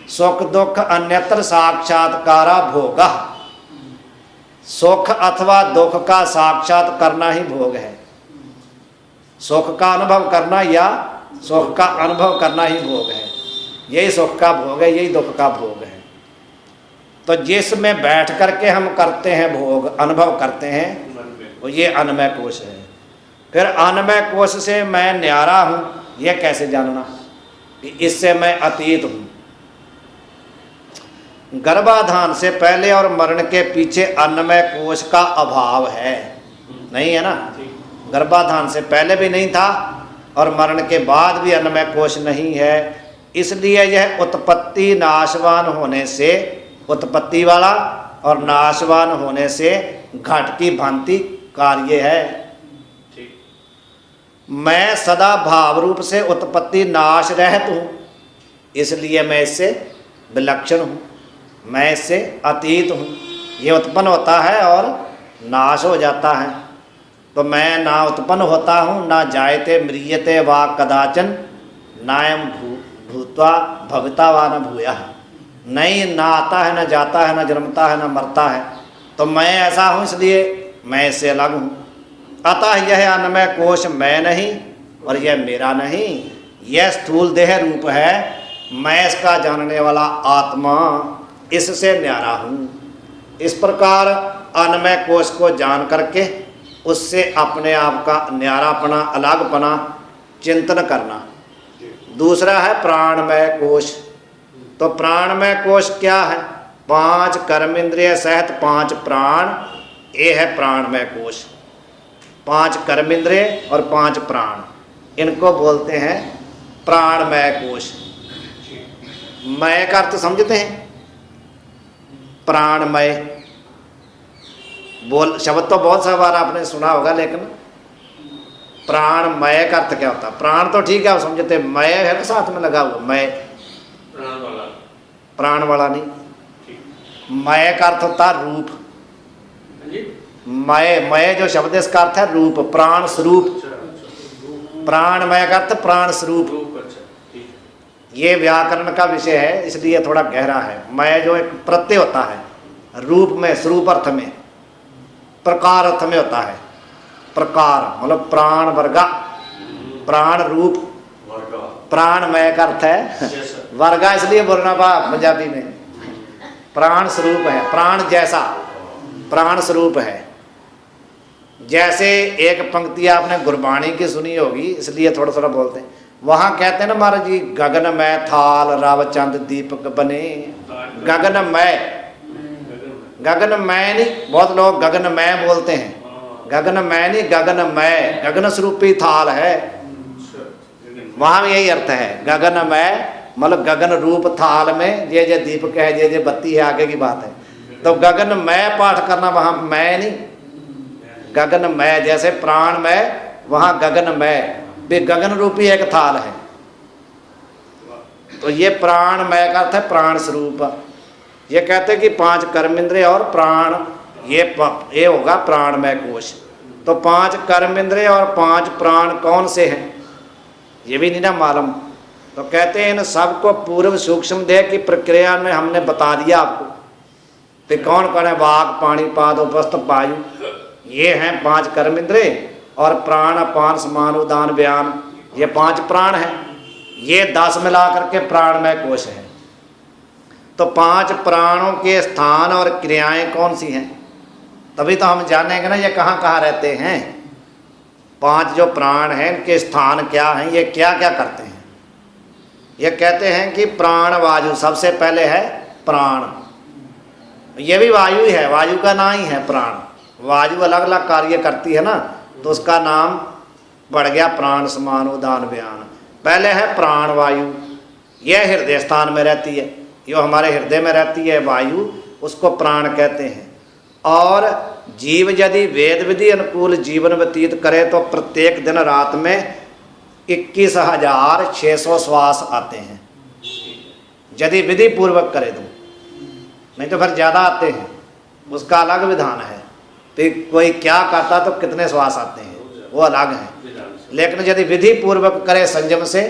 सुख दुख अन्यत्र साक्षात्कारा भोगा। सुख अथवा दुख का साक्षात करना ही भोग है। सुख का अनुभव करना या सुख का अनुभव करना ही भोग है। यही सुख का भोग है, यही दुख का भोग है। तो जिसमें बैठ करके हम करते हैं भोग, अनुभव करते हैं, वो ये अन्नमय कोश है। फिर अन्नमय कोश से मैं न्यारा हूँ, यह कैसे जानना कि इससे मैं अतीत हूँ। गर्भाधान से पहले और मरण के पीछे अन्नमय कोश का अभाव है, नहीं है ना। गर्भाधान से पहले भी नहीं था और मरण के बाद भी अन्नमय कोश नहीं है। इसलिए यह उत्पत्ति नाशवान होने से, उत्पत्ति वाला और नाशवान होने से घट की भांति कार्य है। मैं सदा भाव रूप से उत्पत्ति नाश रहत हूँ, इसलिए मैं इससे विलक्षण हूँ, मैं इससे अतीत हूँ। ये उत्पन्न होता है और नाश हो जाता है। तो मैं ना उत्पन्न होता हूँ, ना जायते म्रियते वा कदाचन, नायम भूत्वा भविता वा न भूयः। नहीं, ना आता है, ना जाता है, ना जन्मता है, ना मरता है। तो मैं ऐसा हूँ, इसलिए मैं इससे अलग हूँ। अतः यह अन्नमय कोश मैं नहीं और यह मेरा नहीं, यह स्थूल देह रूप है। मैं इसका जानने वाला आत्मा, इससे न्यारा हूँ। इस प्रकार अन्नमय कोश को जान करके उससे अपने आप का न्यारापना, अलगपना चिंतन करना। दूसरा है प्राणमय कोश। तो प्राणमय कोश क्या है। 5 कर्म इंद्रिय सहित 5 प्राण, ये है प्राणमय कोश। 5 कर्म इंद्रिय और 5 प्राण, इनको बोलते हैं प्राणमय कोश। मय का अर्थ समझते हैं। प्राणमय बोल शब्द तो बहुत सा बार आपने सुना होगा, लेकिन प्राणमय का अर्थ क्या होता है। प्राण तो ठीक है, आप समझते हैं, मय है ना साथ में लगा हुआ, मय प्राण वाला नहीं। मय का अर्थ होता रूप। मय, मय जो शब्द इसका अर्थ है रूप, प्राण स्वरूप। प्राणमय का अर्थ प्राण स्वरूप। ये व्याकरण का विषय है, इसलिए थोड़ा गहरा है। मय जो एक प्रत्यय होता है रूप में, स्वरूप अर्थ में, प्रकार अर्थ में होता है। प्रकार मतलब प्राण वर्गा, प्राण रूप, प्राणमय का अर्थ है वर्गा, इसलिए बोलना पड़ा पंजाबी में। प्राण स्वरूप है, प्राण जैसा प्राण स्वरूप है। जैसे एक पंक्ति आपने गुरबाणी की सुनी होगी, इसलिए थोड़ा थोड़ा बोलते हैं। वहाँ कहते हैं ना महाराज जी, गगनमय थाल रावचंद दीपक बने। गगनमय, गगनमय नहीं, बहुत लोग गगनमय बोलते हैं। गगनमय नहीं, गगनमय, गगन स्वरूपी थाल है। वहाँ भी यही अर्थ है, गगनमय मतलब गगन रूप थाल में जे जे दीपक है, जे जे बत्ती है, आगे की बात है। तो गगनमय पाठ करना, वहाँ मैं नहीं, गगनमय। जैसे प्राणमय, वहाँ गगनमय, भी गगन रूपी एक थाल है। तो ये प्राणमय का अर्थ है प्राण स्वरूप। ये कहते हैं कि 5 कर्मेंद्रिय और प्राण, ये होगा प्राणमय कोश। तो 5 कर्मेंद्रिय और 5 प्राण कौन से हैं, ये भी नहीं ना मालूम। तो कहते हैं इन सबको पूर्व सूक्ष्म देह की प्रक्रिया में हमने बता दिया आपको। तो कौन कौन है, वाक पाणी पाद उपस्थ वायु, ये हैं 5 कर्मेंद्रिय, और प्राण अपान समान उदान बयान, ये 5 प्राण हैं। ये 10 मिला करके प्राणमय कोश है। तो 5 प्राणों के स्थान और क्रियाएं कौन सी हैं, तभी तो हम जानेंगे ना ये कहाँ कहाँ रहते हैं। 5 जो प्राण हैं इनके स्थान क्या हैं, ये क्या क्या करते हैं। ये कहते हैं कि प्राण वायु, सबसे पहले है प्राण। ये भी वायु ही है, वायु का नाम ही है प्राण। वायु अलग अलग कार्य करती है ना, तो उसका नाम पड़ गया प्राण समान उदान बयान। पहले है प्राण वायु, यह हृदय स्थान में रहती है, जो हमारे हृदय में रहती है वायु, उसको प्राण कहते हैं। और जीव यदि वेद विधि अनुकूल जीवन व्यतीत करे तो प्रत्येक दिन रात में 21,600 श्वास आते हैं, यदि विधि पूर्वक करे तो, नहीं तो फिर ज़्यादा आते हैं, उसका अलग विधान है। तो कोई क्या करता तो कितने श्वास आते हैं वो अलग है, लेकिन यदि विधि पूर्वक करे संयम से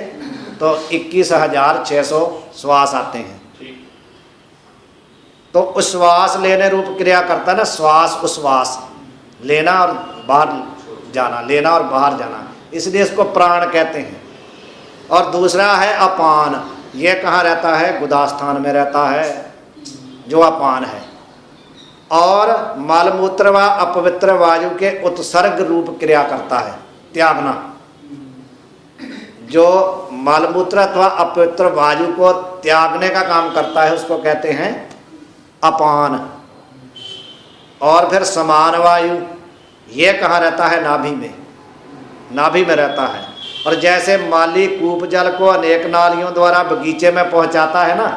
तो 21,600 श्वास आते हैं। तो उश्वास लेने रूप क्रिया करता है ना, श्वास उश्वास, लेना और बाहर जाना, लेना और बाहर जाना, इसलिए इसको प्राण कहते हैं। और दूसरा है अपान, ये कहाँ रहता है, गुदास्थान में रहता है जो अपान है। और मलमूत्र व अपवित्र वायु के उत्सर्ग रूप क्रिया करता है, त्यागना। जो मलमूत्र अथवा अपवित्र वायु को त्यागने का काम करता है उसको कहते हैं अपान। और फिर समान वायु, ये कहाँ रहता है, नाभि में, नाभि में रहता है। और जैसे माली कूप जल को अनेक नालियों द्वारा बगीचे में पहुंचाता है ना,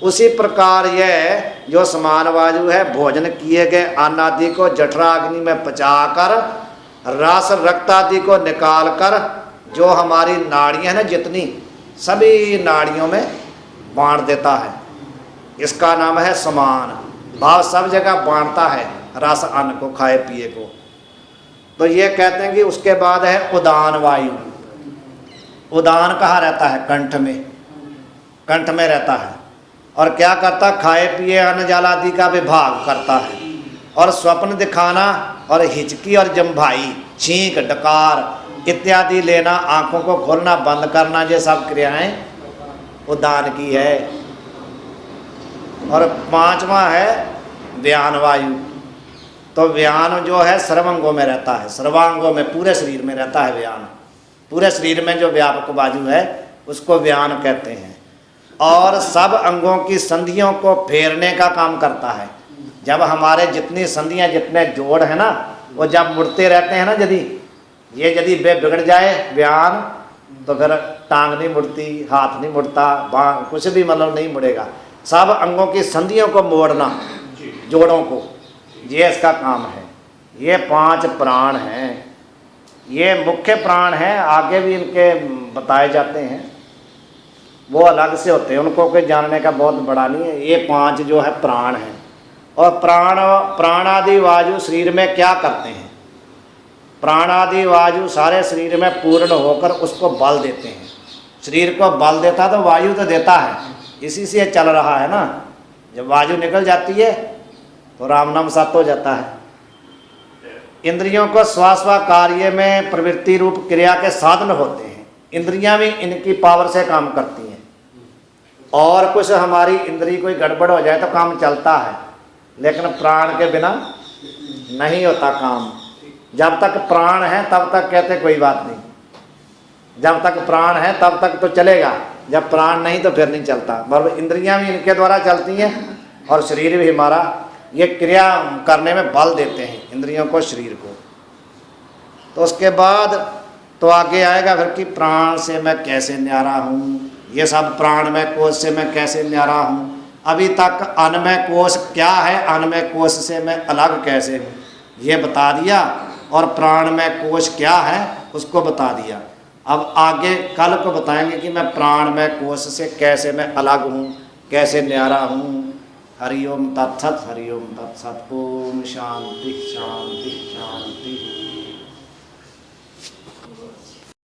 उसी प्रकार यह जो समान वायु है भोजन किए गए अन्न आदि को जठरा अग्नि में पचाकर रस रक्त आदि को निकालकर जो हमारी नाड़ियाँ हैं ना, जितनी सभी नाड़ियों में बांट देता है। इसका नाम है समान भाव, सब जगह बांटता है रस अन्न को, खाए पिए को। तो ये कहते हैं कि उसके बाद है उदान वायु। उदान कहाँ रहता है, कंठ में, कंठ में रहता है। और क्या करता, खाए पिए अन्न जल आदि का विभाग करता है। और स्वप्न दिखाना और हिचकी और जम्भाई, छींक डकार इत्यादि लेना, आँखों को खोलना बंद करना, ये सब क्रियाएं उदान की है। और 5वां है व्यान वायु। तो व्यान जो है सर्वांगों में रहता है, सर्वांगों में, पूरे शरीर में रहता है व्यान। पूरे शरीर में जो व्यापक वायु है उसको व्यान कहते हैं। और सब अंगों की संधियों को फेरने का काम करता है। जब हमारे जितनी संधियां, जितने जोड़ है ना, वो जब मुड़ते रहते हैं ना, यदि वे बिगड़ जाए व्यान, तो फिर टांग नहीं मुड़ती, हाथ नहीं मुड़ता, बाँह कुछ भी मतलब नहीं मुड़ेगा। सब अंगों की संधियों को मोड़ना, जोड़ों को, ये इसका काम है। ये 5 प्राण हैं, ये मुख्य प्राण हैं। आगे भी इनके बताए जाते हैं, वो अलग से होते हैं, उनको कोई जानने का बहुत बड़ा नहीं है। ये 5 जो है प्राण हैं, और प्राण आदि वायु शरीर में क्या करते हैं? प्राण आदि वायु सारे शरीर में पूर्ण होकर उसको बल देते हैं। शरीर को बल देता तो वायु तो देता है, इसी से चल रहा है ना। जब वायु निकल जाती है तो राम नाम सत हो जाता है। इंद्रियों को स्वास्वा कार्य में प्रवृत्ति रूप क्रिया के साधन होते हैं। इंद्रियां भी इनकी पावर से काम करती हैं। और कुछ हमारी इंद्री कोई गड़बड़ हो जाए तो काम चलता है, लेकिन प्राण के बिना नहीं होता काम। जब तक प्राण है तब तक कहते कोई बात नहीं, जब तक प्राण है तब तक तो चलेगा, जब प्राण नहीं तो फिर नहीं चलता। बराबर इंद्रियां भी इनके द्वारा चलती हैं और शरीर भी हमारा ये क्रिया करने में बल देते हैं, इंद्रियों को, शरीर को। तो उसके बाद तो आगे आएगा फिर कि प्राण से मैं कैसे न्यारा हूँ, ये सब प्राणमय कोश से मैं कैसे न्यारा हूँ। अभी तक अन्नमय कोश क्या है, अन्नमय कोश से मैं अलग कैसे हूँ, ये बता दिया। और प्राणमय कोश क्या है उसको बता दिया। अब आगे कल को बताएंगे कि मैं प्राणमय कोश से कैसे मैं अलग हूँ, कैसे न्यारा हूँ। हरिओम तत्सत, हरिओम तत्सत। ओम शांति शांति शांति।